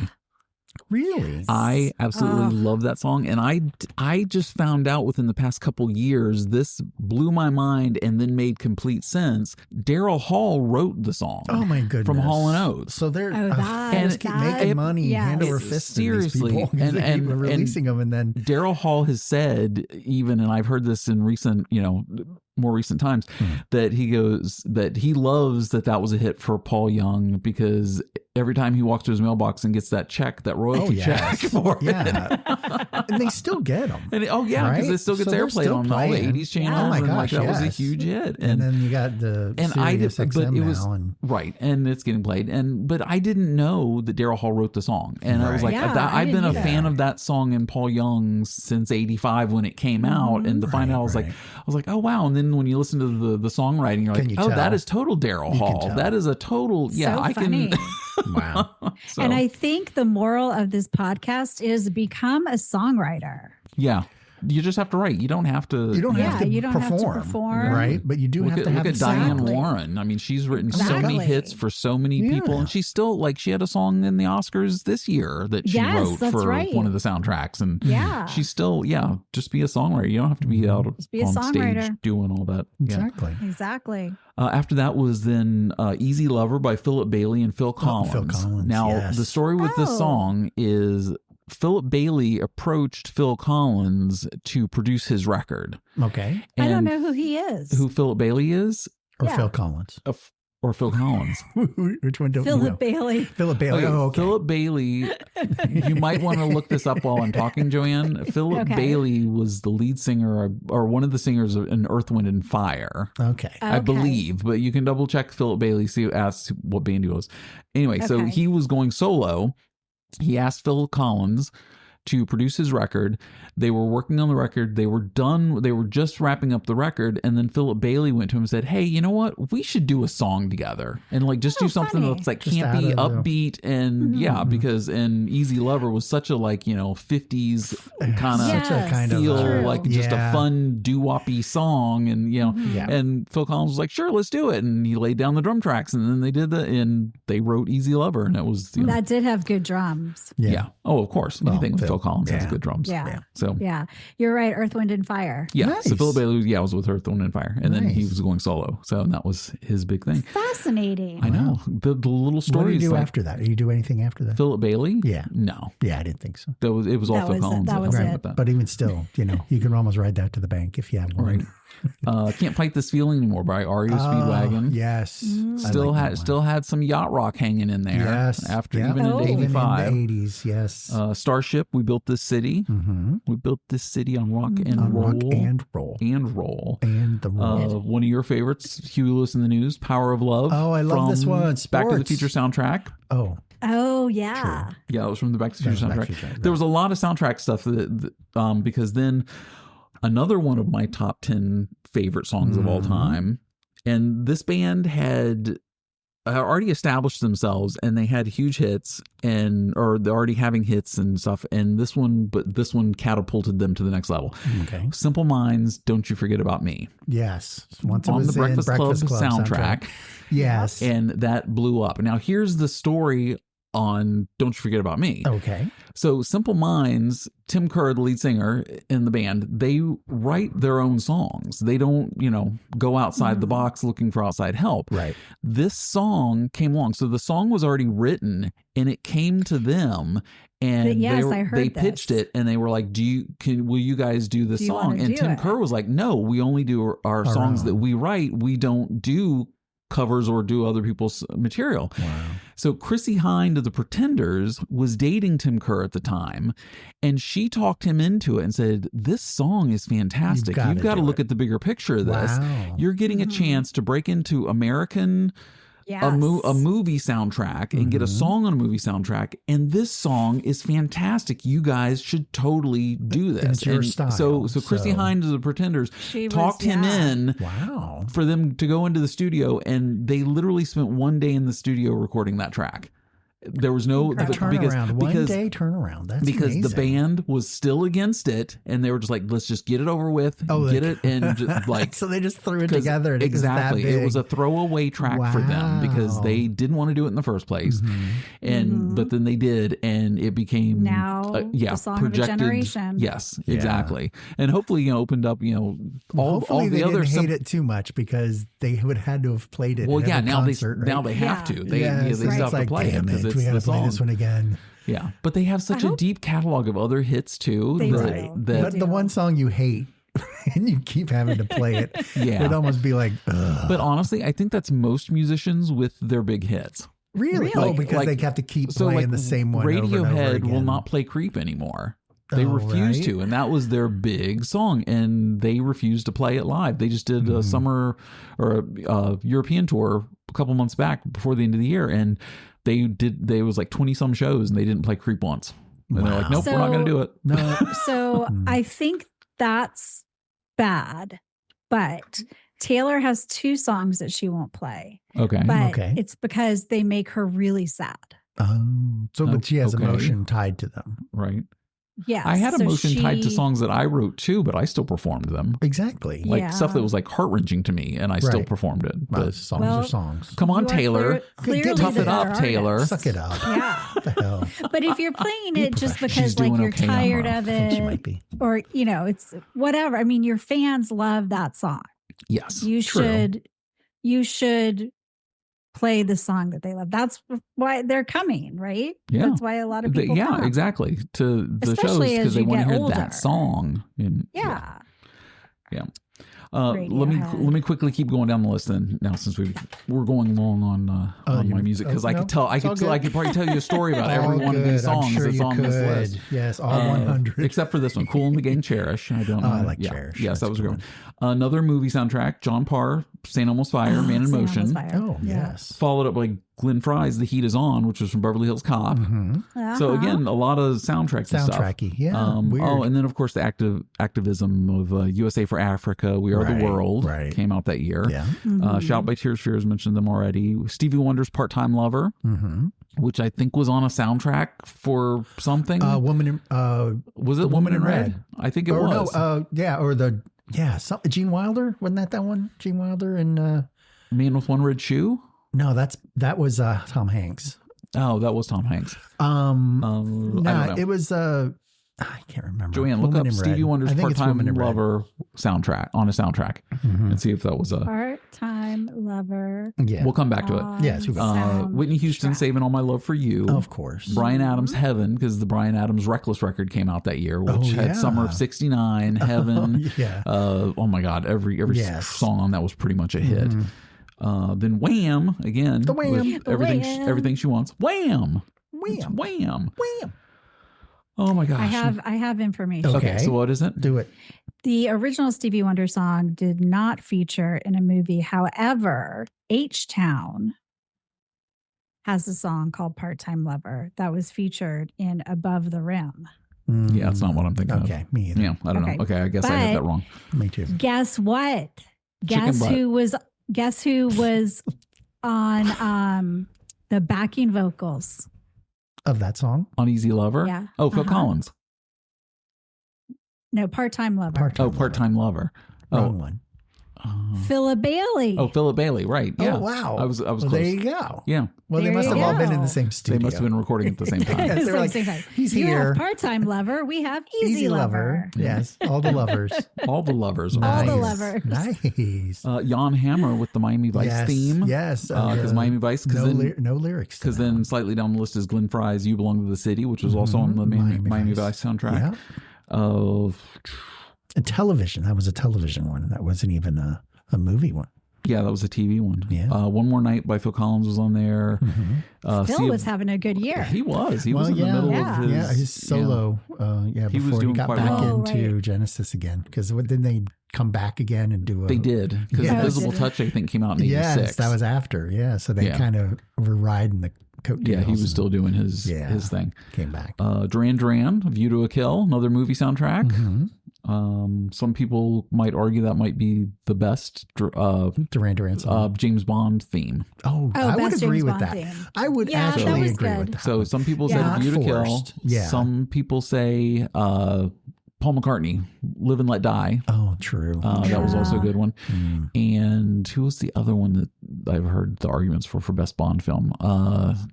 Really? I absolutely love that song. And I just found out within the past couple years, this blew my mind and then made complete sense. Daryl Hall wrote the song. Oh, my goodness. From Hall & Oates. So they're making money hand over fist. Seriously. And releasing them. And then Daryl Hall has said, even, and I've heard this in recent, more recent times, that he goes that he loves that was a hit for Paul Young, because every time he walks to his mailbox and gets that check, that royalty check for it. And they still get them. And because it still gets airplayed on all the 80s channels. Oh my gosh, that was a huge hit. And then you got the Sirius XM now. Right, and it's getting played. But I didn't know that Daryl Hall wrote the song. And I was like, I've been a fan of that song in Paul Young since 85 when it came out. And to find out, I was like, oh wow. And then when you listen to the songwriting, you're like, that is total Daryl Hall. That is a total, I can. Wow. And I think the moral of this podcast is become a songwriter. Yeah. You just have to write. You don't have to. You don't have to perform, right? But you do have to have. Look at Diane Warren. I mean, she's written so many hits for so many people, and she's still she had a song in the Oscars this year that she wrote for one of the soundtracks, and she's still just be a songwriter. You don't have to be out on stage doing all that. Exactly. After that was then Easy Lover by Philip Bailey and Phil Collins. Now, the story with this song is Philip Bailey approached Phil Collins to produce his record. Okay. And I don't know who he is. Who Philip Bailey is? Or Phil Collins. Or Phil Collins. Which one don't Philip Bailey. Philip Bailey. Okay. Philip Bailey. You might want to look this up while I'm talking, Joanne. Philip Bailey was the lead singer or one of the singers in Earth, Wind and Fire. Okay. I believe, but you can double check Philip Bailey, ask what band he was. Anyway, so he was going solo. He asked Phil Collins to produce his record. They were working on the record. They were done. They were just wrapping up the record. And then Philip Bailey went to him and said, hey, you know what? We should do a song together and like just do something that's like just campy, upbeat. And because Easy Lover was such a like, 50s kind of feel, like just a fun doo-woppy song. And, and Phil Collins was like, sure, let's do it. And he laid down the drum tracks and then they did and they wrote Easy Lover. And it was, that did have good drums. Yeah. Oh, of course. Anything with Phil Collins has good drums. Yeah. So you're right. Earth, Wind, and Fire. Yeah. Nice. So Philip Bailey, was with Earth, Wind, and Fire, and then he was going solo. So that was his big thing. Fascinating. I know the little stories. What do you do after that? Do you do anything after that? Philip Bailey? Yeah. No. Yeah, I didn't think so. It was all Phil Collins. That was it. But even still, you can almost ride that to the bank if you have one. Right. Can't Fight This Feeling Anymore by REO Speedwagon. Yes. Still had some yacht rock hanging in there. Yes. After even into 85. Even in the 80s, yes. Starship, We Built This City. Mm-hmm. We built this city on rock and roll. Rock and roll. And roll. And the roll. One of your favorites, Huey Lewis in the News, Power of Love. Oh, I love this one. Sports. Back to the Future soundtrack. Oh, yeah. True. Yeah, it was from the Back to the Future soundtrack. There was a lot of soundtrack stuff because then another one of my top 10 favorite songs of all time. And this band had already established themselves and they had huge hits or they're already having hits and stuff. And this one catapulted them to the next level. Okay. Simple Minds, Don't You Forget About Me. Yes. Once on the Breakfast Club soundtrack. Yes. And that blew up. Now here's the story on Don't You Forget About Me. Okay. So Simple Minds, Tim Kerr, the lead singer in the band, they write their own songs. They don't, go outside the box looking for outside help. Right. This song came along. So the song was already written and it came to them and they pitched it and they were like, will you guys do this song? And Tim Kerr was like, no, we only do our songs that we write. We don't do covers or do other people's material. Wow. So Chrissie Hynde of the Pretenders was dating Tim Kerr at the time, and she talked him into it and said, this song is fantastic. You've got to look at the bigger picture of this. Wow. You're getting a chance to break into American a movie soundtrack and get a song on a movie soundtrack, and this song is fantastic. You guys should totally do this. And it's your style. So Chrissie Hynde of the Pretenders talked him in for them to go into the studio, and they literally spent one day in the studio recording that track. There was no turnaround. One day turnaround. That's because amazing. The band was still against it, and they were just like, "Let's just get it over with, get it," and just like so they just threw it together. And exactly, it was a throwaway track for them because they didn't want to do it in the first place, but then they did, and it became the song of a generation. Yes, exactly, and hopefully opened up all the other. They didn't hate it too much because they would have had to have played it. Well, at now concert, now they have to. They still have to play it because we got to play this one again. Yeah, but they have such a deep catalog of other hits too. But the one song you hate and you keep having to play it, it'd almost be like. Ugh. But honestly, I think that's most musicians with their big hits. Really? Oh, because they have to keep playing the same one. Radiohead over and over again. will not play "Creep" anymore. They refused to, and that was their big song, and they refused to play it live. They just did a summer or a European tour a couple months back before the end of the year, and they was like 20 some shows, and they didn't play "Creep" once. And they're like, nope, we're not going to do it. No. So I think that's bad, but Taylor has 2 songs that she won't play. Okay. But it's because they make her really sad. But she has emotion tied to them. Right. Yeah, I had emotion tied to songs that I wrote too, but I still performed them. Exactly. Like stuff that was like heart-wrenching to me, and I still performed it. But songs are songs. Come on, Taylor. Tough it up, Taylor. Suck it up. Yeah. What the hell? But if you're playing it just because like you're tired of it, I think she might be. Or it's whatever. I mean, your fans love that song. Yes. You should play the song that they love. That's why they're coming, right? Yeah. That's why a lot of people come. Exactly. To the Especially shows because they want to hear older. that song. Yeah. Let me quickly keep going down the list then. Now, since we're going long on my music, because I could probably tell you a story about every one of these songs that's on this list. Yes, all 100, except for this one, "Cool and the Gang, Cherish." I don't know. I like Cherish. Yes, that was a good one. Another movie soundtrack: John Parr, "St. Elmo's Fire," Man in Motion. Oh, yes. Followed up by Glenn Fry's "The Heat Is On," which was from Beverly Hills Cop. So again, a lot of soundtracky, yeah. Weird. Oh, and then of course the activism of USA for Africa, "We Are the World" came out that year. Yeah. "Shout by Tears for Fears," mentioned them already. Stevie Wonder's "Part-Time Lover," which I think was on a soundtrack for something. Was it Woman in Red? I think it was. Gene Wilder, wasn't that one? Gene Wilder and Man with One Red Shoe. No, that was Tom Hanks. Oh, that was Tom Hanks. It was I can't remember. Joanne, look up Stevie Wonder's "Part-Time Lover" soundtrack on a soundtrack and see if that was a "Part-Time Lover." Yeah, we'll come back to it. Yes, Whitney Houston, "Saving All My Love for You," of course. Brian Adams' "Heaven," because the Brian Adams "Reckless" record came out that year, which had "Summer of '69," "Heaven." Oh my God, every song on that was pretty much a hit. Then Wham! Again, the Wham! Everything She Wants. Wham! Wham! Wham! Wham! Oh my gosh! I have information. Okay, so what is it? Do it. The original Stevie Wonder song did not feature in a movie. However, H-Town has a song called "Part-Time Lover" that was featured in "Above the Rim." Yeah, that's not what I'm thinking of. Okay, me either. Yeah, I don't know. Okay, I guess I had that wrong. Me too. Guess what? Guess who was on the backing vocals of that song on "Easy Lover"? Yeah. Oh, Phil Collins. No, "Part-Time Lover." Part-Time Lover. Wrong one. Philip Bailey. Oh, Philip Bailey, right. Yeah. Oh, wow. I was close. There you go. Yeah. Well, they must have all been in the same studio. They must have been recording at the same time. Yes, they were like, he's you here. Have "Part-Time Lover. We have Easy Lover. Yes. All the lovers. All the lovers. All the lovers. Nice. Jan Hammer with the Miami Vice theme. Yes. Because Miami Vice. No lyrics. Because then slightly down the list is Glenn Fry's "You Belong to the City," which was also on the Miami Vice soundtrack. Yeah. A television. That was a television one. That wasn't even a movie one. Yeah, that was a TV one. Yeah. "One More Night" by Phil Collins was on there. Phil was having a good year. He was. He was in the middle of his solo. Before he got back into Genesis again. Because didn't they come back again and do a... They did. Because "Invisible Touch," I think, came out in 86. Yes, that was after. Yeah, so they kind of were riding the coattails. Yeah, he was still doing his thing. Came back. Duran Duran, "View to a Kill," another movie soundtrack. Some people might argue that might be the best Duran Duran song. James Bond theme. I would agree with that. Theme. I would actually agree with that. So some people say "View to Kill." Yeah. Some people say Paul McCartney, "Live and Let Die." Oh, true. That was also a good one. And who was the other one that I've heard the arguments for best Bond film?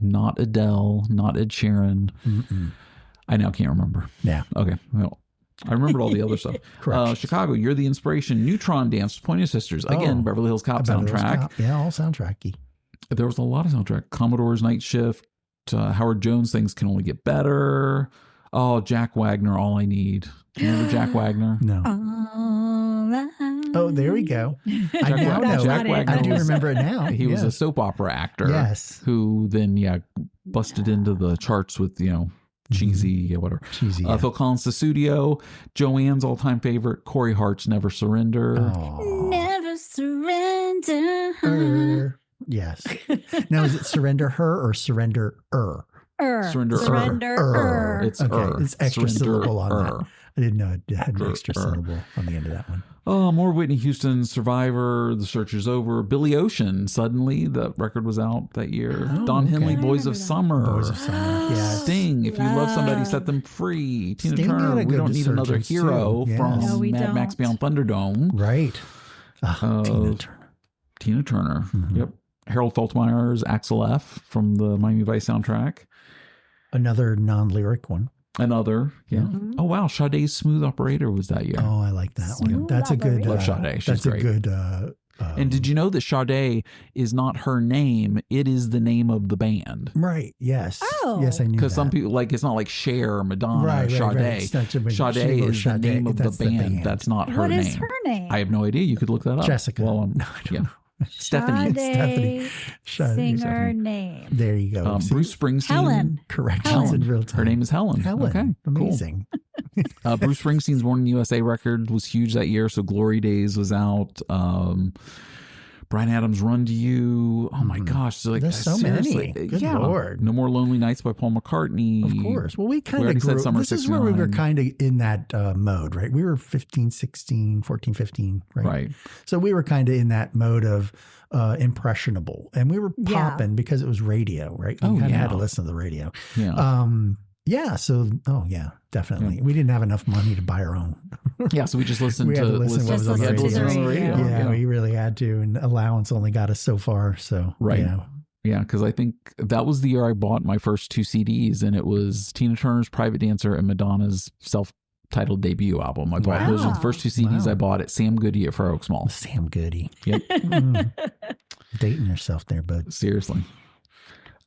Not Adele, not Ed Sheeran. I now can't remember. Yeah. Okay. Well, I remembered all the other stuff. Chicago, "You're the Inspiration," "Neutron Dance," Pointer Sisters. Again, Beverly Hills Cop soundtrack. Yeah, all soundtracky. There was a lot of soundtrack. Commodore's "Night Shift," Howard Jones' "Things Can Only Get Better." Oh, Jack Wagner, "All I Need." Do you remember Jack Wagner? No. Oh, there we go. I now know. Jack Wagner. I do remember it now. He was a soap opera actor. Yes. Who then, busted into the charts with, cheesy, whatever. Cheesy. Phil Collins' "The Studio." Joanne's all-time favorite, Corey Hart's "Never Surrender." Never surrender. Yes. Now, is it "Surrender Her" or "Surrender Er"? Surrender. It's It's extra syllable on that. I didn't know it had an extra syllable on the end of that one. Oh, more Whitney Houston, "Survivor," "The Search Is Over." Billy Ocean, "Suddenly," the record was out that year. Don Henley, "Boys of Summer." Yeah. Sting, "If You Love Somebody, Set Them Free." Tina Sting Turner, had a "We Don't good Need Another resurgence, Hero" too. from No, we Mad Max don't. Beyond Thunderdome. Right. Tina Turner. Yep. Harold Faltermeyer's "Axel F" from the Miami Vice soundtrack. Another non-lyric one. Another, Oh wow, Sade's "Smooth Operator" was that year. Oh, I like that one. That's a good. Love Sade. She's that's great. a good And did you know that Sade is not her name? It is the name of the band. Right. Yes. Oh. Yes, I knew that. Because some people, like, it's not like Cher or Madonna or Sade. Right. Sade is the name of the band. That's not her name. What is her name? I have no idea. You could look that up. Jessica. Well, yeah. Stephanie. Singer name. There you go. Bruce Springsteen. Helen. Corrections in real time. Her name is Helen. Okay. Amazing. Cool. Bruce Springsteen's Born in the USA record was huge that year. So Glory Days was out. Bryan Adams' Run to You. Oh my gosh. So like, there's so many. Good Lord. No More Lonely Nights by Paul McCartney. Of course. Well, we kind of grew. This is where we were kind of in that mode, right? We were 15, 16, 14, 15, right? Right. So we were kind of in that mode of impressionable. And we were popping because it was radio, right? We kind of had to listen to the radio. Yeah. So, definitely. Yeah. We didn't have enough money to buy our own. So we just listened to listen on the radio. Yeah, we really had to. And allowance only got us so far. So, Yeah, because I think that was the year I bought my first 2 CDs, and it was Tina Turner's Private Dancer and Madonna's self-titled debut album. I bought those were the first 2 CDs I bought at Sam Goody at Fair Oaks Mall. Sam Goody. Yep. Dating yourself there, bud. Seriously.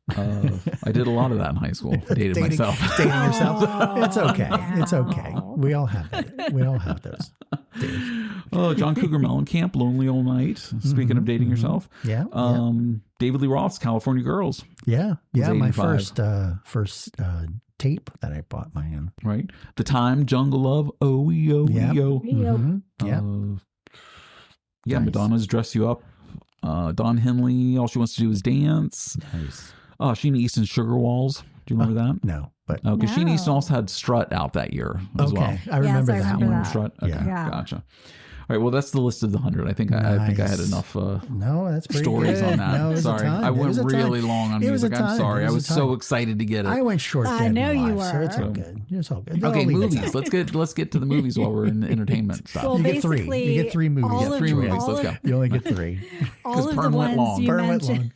I did a lot of that in high school. Dated myself. Dating yourself. It's okay. It's okay. We all have that. We all have those. John Cougar Mellencamp, Lonely All Night. Speaking of dating yourself. Yeah. David Lee Roth's California Girls. Yeah. Yeah. My first tape that I bought my own. Right. The Time, Jungle Love, OEO. Yeah. Nice. Madonna's Dress You Up. Don Henley, All She Wants to Do Is Dance. Nice. Sheena Easton's Sugar Walls. Do you remember that? No, but because Sheena Easton also had Strut out that year as well. I remember that one. Strut. Okay. Yeah. Gotcha. All right. Well, that's the list of the 100. I think I had enough. That's pretty stories good. on that. No, sorry, I went really long on music. I'm sorry. I was so excited to get it. I went short. I know you were. So it's all good. It's all good. Okay, movies. Let's get to the movies while we're in the entertainment stuff. Well, you get 3. You get 3 movies. You get 3 movies. Let's go. You only get 3. All of the ones you mentioned.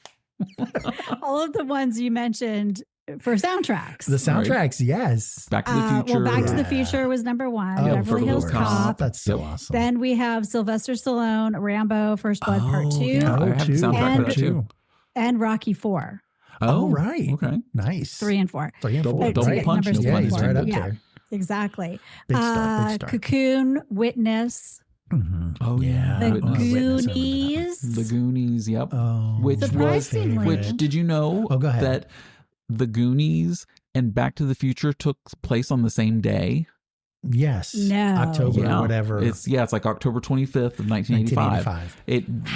All of the ones you mentioned for soundtracks. The soundtracks, yes. Back to the Future. Well, Back to the Future was number 1. Oh, Beverly Hills Cop. That's so awesome. Then we have Sylvester Stallone, Rambo, First Blood Part 2. Yeah, I have the soundtrack for that too. And Rocky 4. Oh, right. Okay. Nice. 3 and 4. 3 and 4. Double punch. Yeah, he's right up there. Exactly. Big star. Cocoon, Witness. Mm-hmm. Oh yeah, The Goonies. The Goonies. Yep. Oh, which did you know go ahead. that The Goonies and Back to the Future took place on the same day? Yes. No. October or whatever. It's like October 25th of 1985.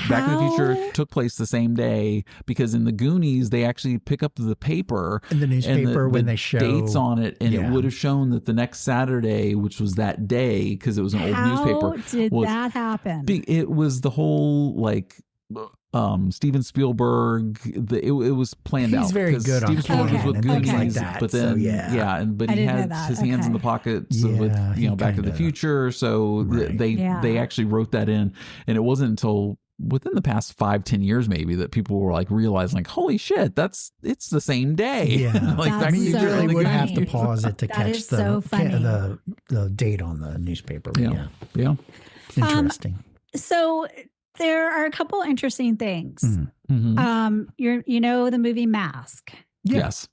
Back to the Future took place the same day because in the Goonies they actually pick up the paper in the newspaper and when they show dates on it, and it would have shown that the next Saturday, which was that day because it was an old newspaper. How did that happen? It was the whole Steven Spielberg. It was planned out. He's very good Steven on Spielberg was with Goonies, like that, but then but he had his hands in the pockets with Back to the Future. So they actually wrote that in, and it wasn't until within the past 5-10 years maybe that people were like realizing like, holy shit, it's the same day. Yeah. Like you really would have to pause it to catch the date on the newspaper. Yeah. Interesting. So there are a couple interesting things. Mm-hmm. You know the movie Mask? Yes.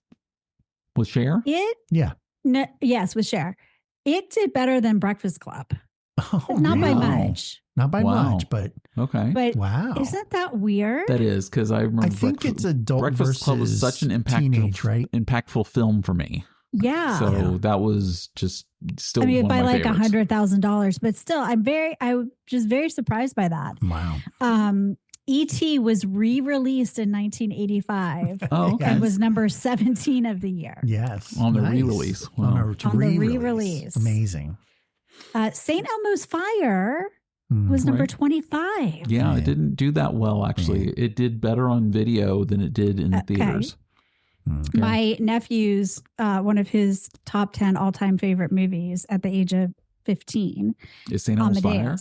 With Cher? Yes, with Cher. It did better than Breakfast Club. Not by much. Not by much, but okay. But wow, isn't that weird? That is, because I remember. I think it's adult Breakfast Club was such an impactful film for me. Yeah. So that was just still. I mean, one by of my like favorites. $100,000, but still, I was just very surprised by that. Wow. E.T. was re-released in 1985. Oh, okay. And was number 17 of the year. Yes. On the re-release. Wow. On the re-release. Amazing. St. Elmo's Fire was number 25. Yeah, it didn't do that well, actually. It did better on video than it did in the theaters. Okay. My nephew's, one of his top 10 all-time favorite movies at the age of 15 is St. Elmo's Fire.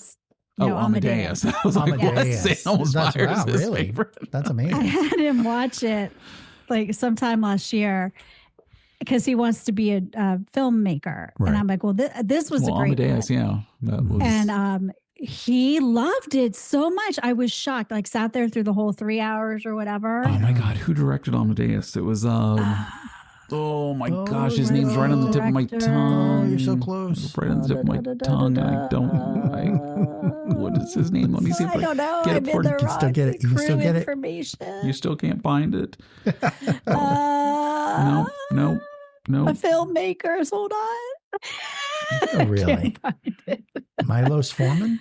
No, Amadeus. I was like, Amadeus. St. Elmo's Fire is his really? favorite. That's amazing. I had him watch it like sometime last year because he wants to be a filmmaker. Right. And I'm like, well, this was a great Amadeus, one. yeah. That was... And He loved it so much. I was shocked. Like sat there through the whole 3 hours or whatever. Oh my God. Who directed Amadeus? It was, oh my gosh. His name's right on the tip of my tongue. Oh, you're so close. Right on the tip of my tongue. What is his name? Let me see if I don't know. get I'm it for in the you. can still get it. You can still get it. Information. You still can't find it. No. A filmmakers. Hold on. Oh, really? Milos Forman?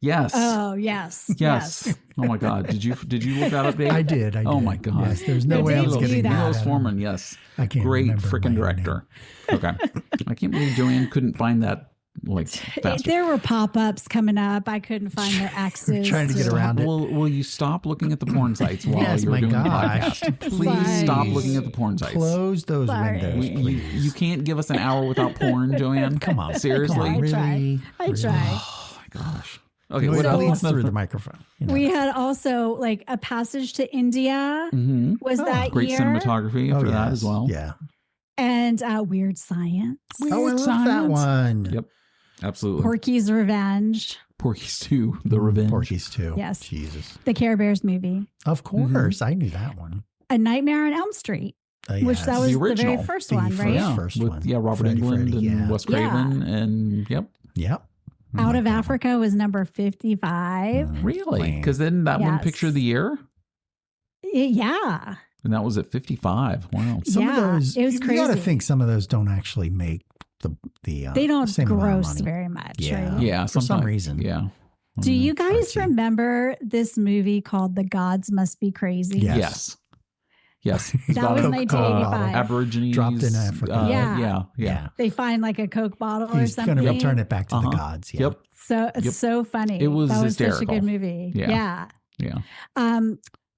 Yes. Oh, yes. Oh my God. Did you look that up, Dave? I did. Oh my God. Yes, there's no way I was getting that. Milos Forman, yes. I can't Great remember freaking my director. Okay. I can't believe Joanne couldn't find that faster. There were pop-ups coming up. I couldn't find their X's. Trying to get around it. Will you stop looking at the porn sites while Yes, you're my doing gosh. the podcast? Please stop looking at the porn sites. Close those windows, please. You can't give us an hour without porn, Joanne. Come on. Seriously? Come on, I try. Oh my gosh. Okay, what so, leads through the microphone? You know. We had also like A Passage to India was that great year. cinematography for that as well. Yeah. And Weird Science. I love that one. Yep. Absolutely. Porky's Revenge. Porky's 2, The Revenge. Porky's 2. Yes. Jesus. The Care Bears movie. Of course. I knew that one. A Nightmare on Elm Street. Which that was the very first one, right? First with, one. Robert Englund and Wes Craven and Yep. Out of Africa was number 55. Really? Because then that one Picture of the Year? Yeah. And that was at 55. Wow. Some of those, it was crazy. You got to think some of those don't actually make the they don't same gross very much. Yeah. Right? Yeah. For some reason. Yeah. Do you guys remember this movie called The Gods Must Be Crazy? Yes. That was 1985. Aborigines dropped in Africa. Yeah. They find like a Coke bottle or He's something. going to return it back to the gods. Yeah. Yep. So it's so funny. It was that was hysterical. such a good movie. Yeah.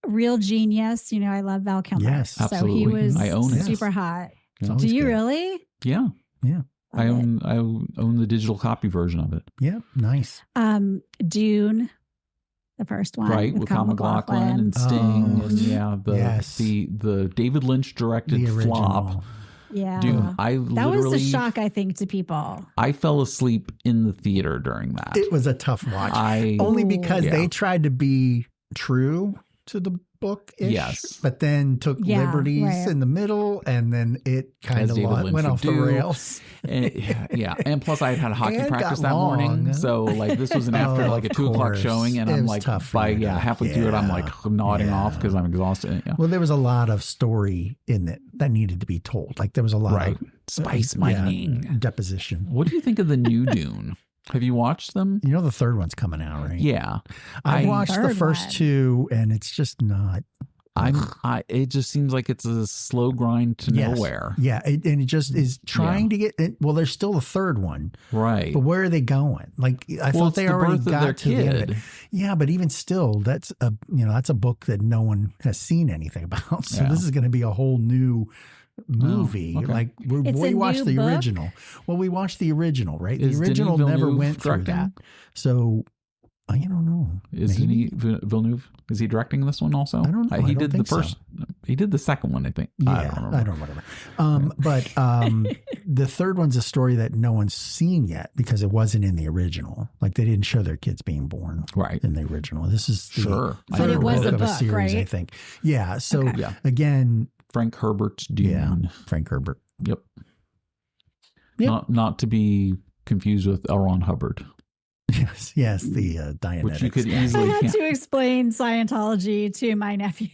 Real Genius. You know, I love Val Kilmer. Yes, absolutely. So he was I own it. super hot. Do you really? Yeah. Yeah. I own the digital copy version of it. Yeah. Nice. Dune. The first one, right, with Kyle MacLachlan and Sting, and the David Lynch directed flop. Yeah, Dude, that was a shock, I think, to people. I fell asleep in the theater during that. It was a tough watch, only because they tried to be true to the book, but then took liberties in the middle, and then it kind of went off the rails. And plus I had hockey practice that morning, so like this was an after a 2:00 showing, and I'm like by halfway through it, I'm like nodding off because I'm exhausted. Yeah. Well, there was a lot of story in it that needed to be told. Like there was a lot of spice mining, deposition. What do you think of the new Dune? Have you watched them? You know the third one's coming out, right? Yeah. I watched the first two, and it's just not. It just seems like it's a slow grind to nowhere. Yeah, and it just is trying to get. Well, there's still a third one, right? But where are they going? Like I thought they already got to the end of it. Yeah, but even still, that's a book that no one has seen anything about. So this is going to be a whole new movie. Like we watched the original. Well, we watched the original, right? The original never went through that. So I don't know. Is Villeneuve? Is he directing this one also? I don't know. He did the first. He did the second one, I think. Yeah, I don't know. Whatever. But the third one's a story that no one's seen yet because it wasn't in the original. Like they didn't show their kids being born in the original. This is the but it was book of a series, right? I think. Yeah. So again, Frank Herbert's Dune. Yeah, Frank Herbert. Yep. Not to be confused with L. Ron Hubbard. Yes, the Dianetics. Which you could easily. I had to explain Scientology to my nephew.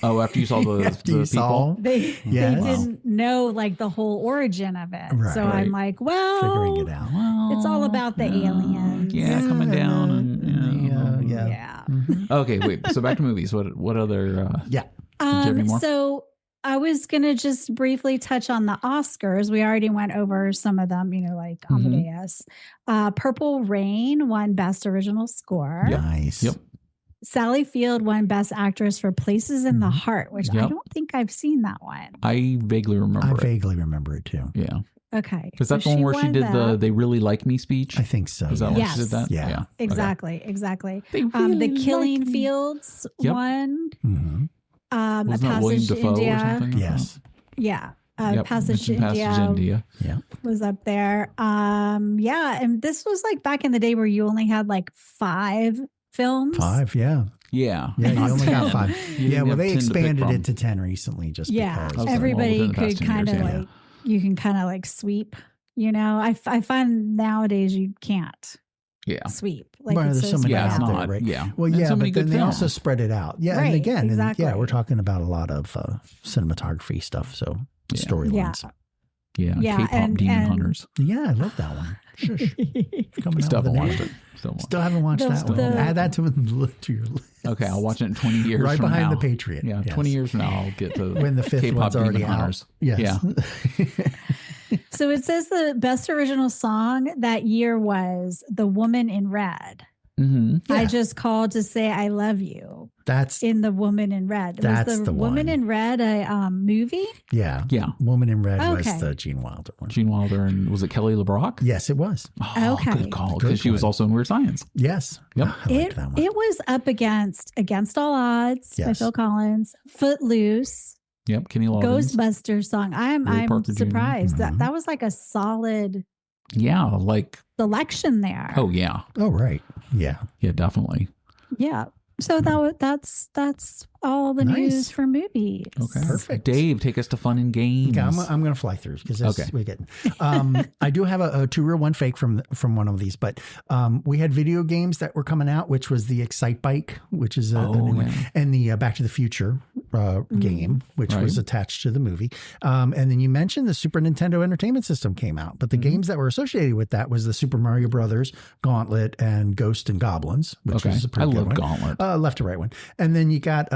Oh, after you saw the people? They didn't know like the whole origin of it. Right, so I'm like, figuring it out. It's all about the aliens. Yeah, coming down and yeah. Mm-hmm. Okay, wait. So back to movies. What other? Did you have any more? So I was going to just briefly touch on the Oscars. We already went over some of them, like Amadeus. Purple Rain won Best Original Score. Yep. Nice. Yep. Sally Field won Best Actress for Places in the Heart, which I don't think I've seen that one. I vaguely remember I vaguely remember it too. Yeah. Okay. Is that the one where she did the "They really like me" speech? I think so. Is that why she did that? Yeah. Exactly. Exactly. Really the Killing like Fields won. Mm-hmm. A Wasn't that William Passage to Dafoe India. or something? Yes. Yeah. Passage to India. Yeah, was up there. And this was like back in the day where you only had like 5 films. 5, yeah. Yeah. Yeah, you only got 5. Yeah, well, they expanded it to 10 recently just because. Everybody could kind of like, you can kind of like sweep, you know. I find nowadays you can't sweep. Like there's so many out there, right? Yeah. Well, so but then they also spread it out. Yeah, right, and again, exactly. we're talking about a lot of cinematography stuff, so storylines. Yeah, K-pop Demon Hunters. Yeah, I love that one. Shush. Still haven't watched it. Still haven't watched that one. Add that to your list. Okay, I'll watch it in 20 years right from behind now. the Patriot. Yeah, 20 years from now, I'll get to when the 5th K-pop one's already Demon out. Hunters. Yes. Yeah. So it says the best original song that year was The Woman in Red. Mm-hmm. Yeah. I just called to say I love you. That's in The Woman in Red. That's was the one. Woman in Red a movie? Yeah. Woman in Red was the Gene Wilder one. Gene Wilder, and was it Kelly LeBrock? Yes, it was. Oh, good call, because she was also in Weird Science. Yes. Yep. I liked that one. It was up against All Odds by Phil Collins, Footloose. Yep, Kenny Loggins. Ghostbusters song. I'm surprised that was like a solid selection there. Oh yeah. Oh right. Yeah. Yeah, definitely. Yeah. So that's all the news for movies. Okay, perfect. Dave, take us to fun and games. Okay, I'm going to fly through because we get. I do have a 2 real 1 fake from one of these, but we had video games that were coming out, which was the Excite Bike, which is a new one, and the Back to the Future game, which was attached to the movie. And then you mentioned the Super Nintendo Entertainment System came out, but the games that were associated with that was the Super Mario Brothers, Gauntlet, and Ghost and Goblins, which was a pretty good one. Gauntlet. Left to right one, and then you got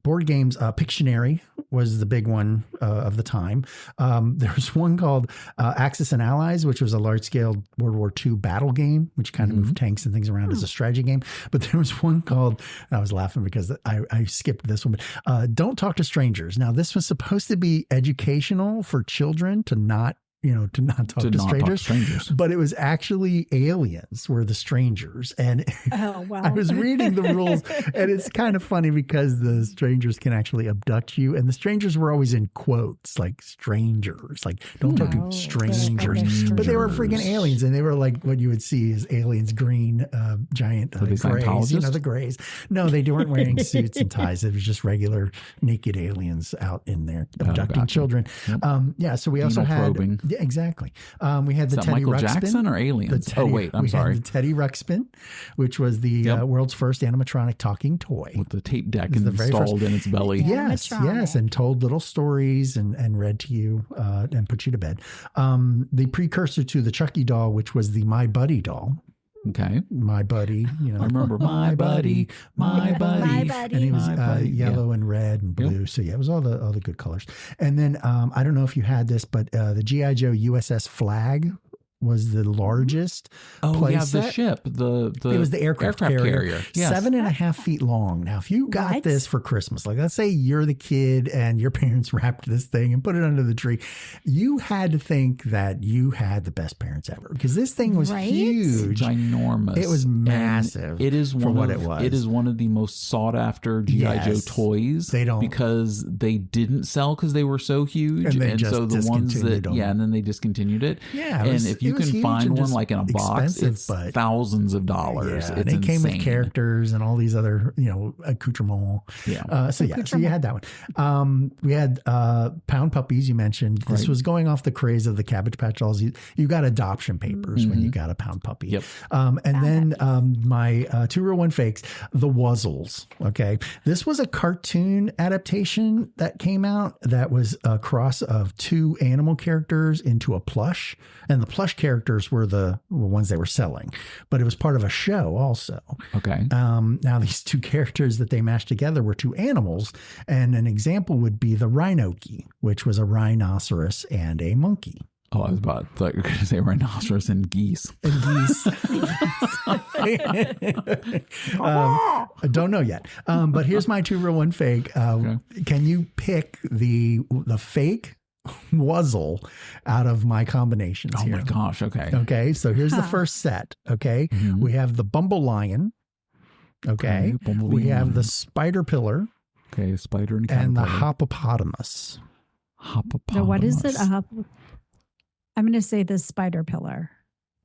board games. Pictionary was the big one of the time. There was one called Axis and Allies, which was a large-scale World War II battle game, which kind of moved tanks and things around as a strategy game. But there was one called, I was laughing because I skipped this one, but Don't Talk to Strangers. Now, this was supposed to be educational for children to not talk to strangers, but it was actually aliens were the strangers. And I was reading the rules, and it's kind of funny because the strangers can actually abduct you, and the strangers were always in quotes, like strangers, like don't talk to strangers, but they were freaking aliens, and they were like what you would see is aliens, green, giant grays, the grays. No, they weren't wearing suits and ties. It was just regular naked aliens out in there abducting children. Yep. So we also had. Yeah, exactly. We had the Teddy Michael Ruxpin. Jackson or Aliens? I'm sorry. The Teddy Ruxpin, which was the world's first animatronic talking toy. With the tape deck installed in its belly. Yes, and told little stories and read to you and put you to bed. The precursor to the Chucky doll, which was the My Buddy doll. Okay. My buddy, I remember my buddy. And he was yellow and red and blue. Yep. So it was all the good colors. And then I don't know if you had this, but the G.I. Joe USS Flag was the largest play set. The ship. It was the aircraft carrier. Yes. 7.5 feet long. Now, if you got this for Christmas, like let's say you're the kid and your parents wrapped this thing and put it under the tree, you had to think that you had the best parents ever because this thing was huge, ginormous. It was massive. It is what it was. It is one of the most sought after G.I. Joe toys. Because they didn't sell because they were so huge, and so the ones that and then they discouted it. Yeah, and if you can find one like in a box, it's thousands of dollars. Yeah, it came with characters and all these other, accoutrements. Yeah. So you had that one. We had Pound Puppies. You mentioned this was going off the craze of the Cabbage Patch Dolls. You got adoption papers when you got a Pound Puppy. Yep. And then my 2 real 1 fakes, the Wuzzles. Okay, this was a cartoon adaptation that came out that was a cross of 2 animal characters into a plush, and the plush characters were the ones they were selling, but it was part of a show also. Okay. Now these 2 characters that they mashed together were 2 animals, and an example would be the Rhinoki, which was a rhinoceros and a monkey. Oh, I thought you were going to say rhinoceros and geese. I don't know yet. But here's my 2 real 1 fake. Can you pick the fake Wuzzle out of my combinations here? Oh my gosh, okay. Okay, so here's the first set, okay? Mm-hmm. We have the Bumble Lion, okay? We have the Spider Pillar. Okay, spider and the Hoppopotamus. Hippopotamus. No, what is it? I'm going to say the spider pillar.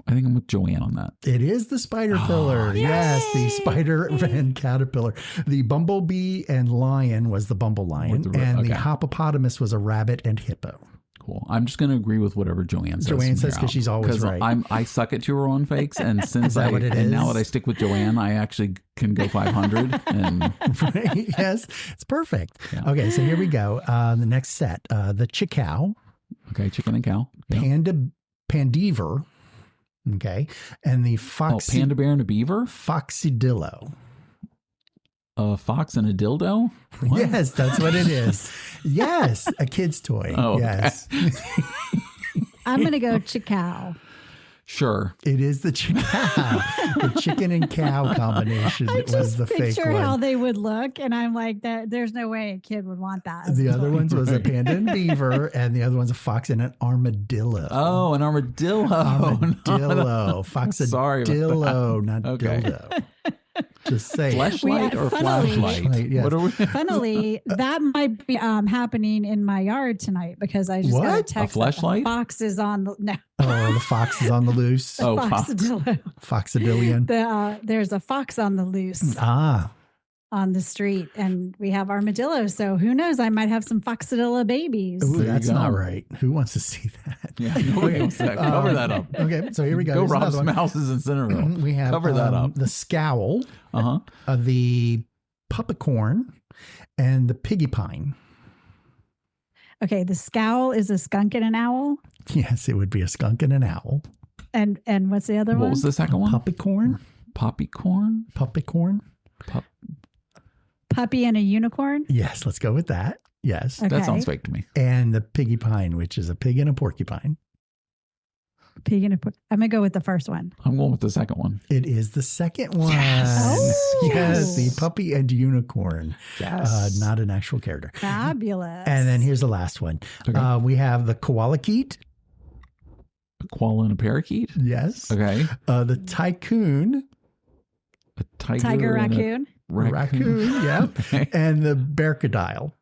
I think I'm with Joanne on that. It is the spider pillar. Yes, the spider and caterpillar. The bumblebee and lion was the bumble lion, and the hippopotamus was a rabbit and hippo. Cool. I'm just going to agree with whatever Joanne says. Joanne says because she's always right. I suck at true or wrong fakes, and since now that I stick with Joanne, I actually can go 500. And right? Yes, it's perfect. Yeah. Okay, so here we go. The next set, the chicow. Okay, chicken and cow. Pandever. Okay, and the fox. Panda bear and a beaver. Foxydillo. A fox and a dildo? What? Yes, that's what it is. Yes, a kid's toy. Oh, okay. Yes. I'm going to go chicow. Sure. It is the chicow. The chicken and cow combination was the fake one. I just picture how they would look, and I'm like, there's no way a kid would want that. The other ones was a panda and beaver, and the other one's a fox and an armadillo. Oh, an armadillo. Armadillo. Foxadillo, not dildo. Just say fleshlight or flashlight. Yes. What are we? Funnily, that might be happening in my yard tonight because I just got a text. A fleshlight? Fox is on the the fox is on the loose. Oh, Foxadillion. There's a fox on the loose. On the street, and we have armadillos. So who knows? I might have some foxadillo babies. Ooh, that's not right. Who wants to see that? Yeah, nobody wants that. Cover that up. Okay, so here we go. Go rob some houses in Centerville. We have cover that up. The scowl, the puppicorn, and the piggy pine. Okay, the scowl is a skunk and an owl. Yes, it would be a skunk and an owl. And what's the other one? What was the second one? Puppicorn. Poppycorn. Puppicorn. Puppy and a unicorn? Yes, let's go with that. Yes. Okay. That sounds fake to me. And the piggy pine, which is a pig and a porcupine. I'm going to go with the first one. I'm going with the second one. It is the second one. Yes. Yes, the puppy and unicorn. Yes. Not an actual character. Fabulous. And then here's the last one. Okay. We have the koalakeet. A koala and a parakeet? Yes. Okay. The tycoon. A tiger raccoon. Raccoon, yeah. Okay. And the bearcadile.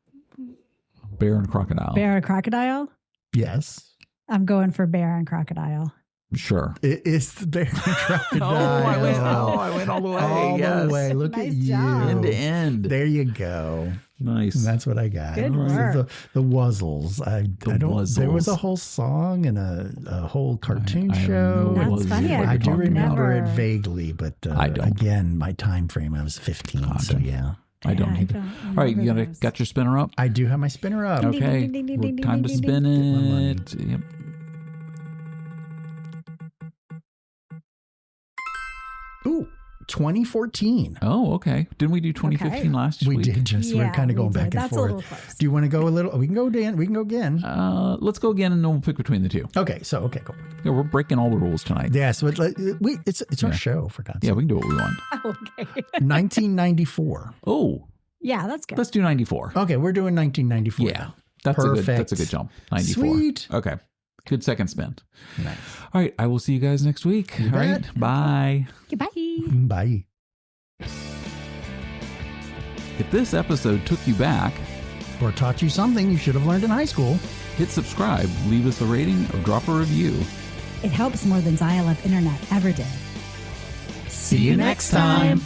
Bear and crocodile. Bear and crocodile? Yes. I'm going for bear and crocodile. Sure. It is the bear and crocodile. I went all the way. All the way. Look nice at you. job. End to end. There you go. Nice. And that's what I got. Good work. The Wuzzles. There was a whole song and a whole cartoon show. That's funny. I do remember it vaguely, but I don't. Again, my time frame, I was 15, so yeah. I don't either. All right, you got your spinner up? I do have my spinner up. Okay. Time to spin it. Yep. Ooh, 2014. Oh, okay. Didn't we do 2015 last week? We did just. We're kind of going back and forth. A little close. Do you want to go a little? We can go again. We can go again. Let's go again, and then we'll pick between the two. Okay. So cool. Yeah, we're breaking all the rules tonight. Yeah. So it's our show, for God's sake. Yeah, we can do what we want. Okay. 1994. Oh. Yeah, that's good. Let's do 94. Okay, we're doing 1994. Yeah, that's a good jump. 94. Sweet. Okay. Good second spin. Nice. All right. I will see you guys next week. All right. Bye. Goodbye. Bye. If this episode took you back or taught you something you should have learned in high school, hit subscribe, leave us a rating, or drop a review. It helps more than dial-up internet ever did. See you next time.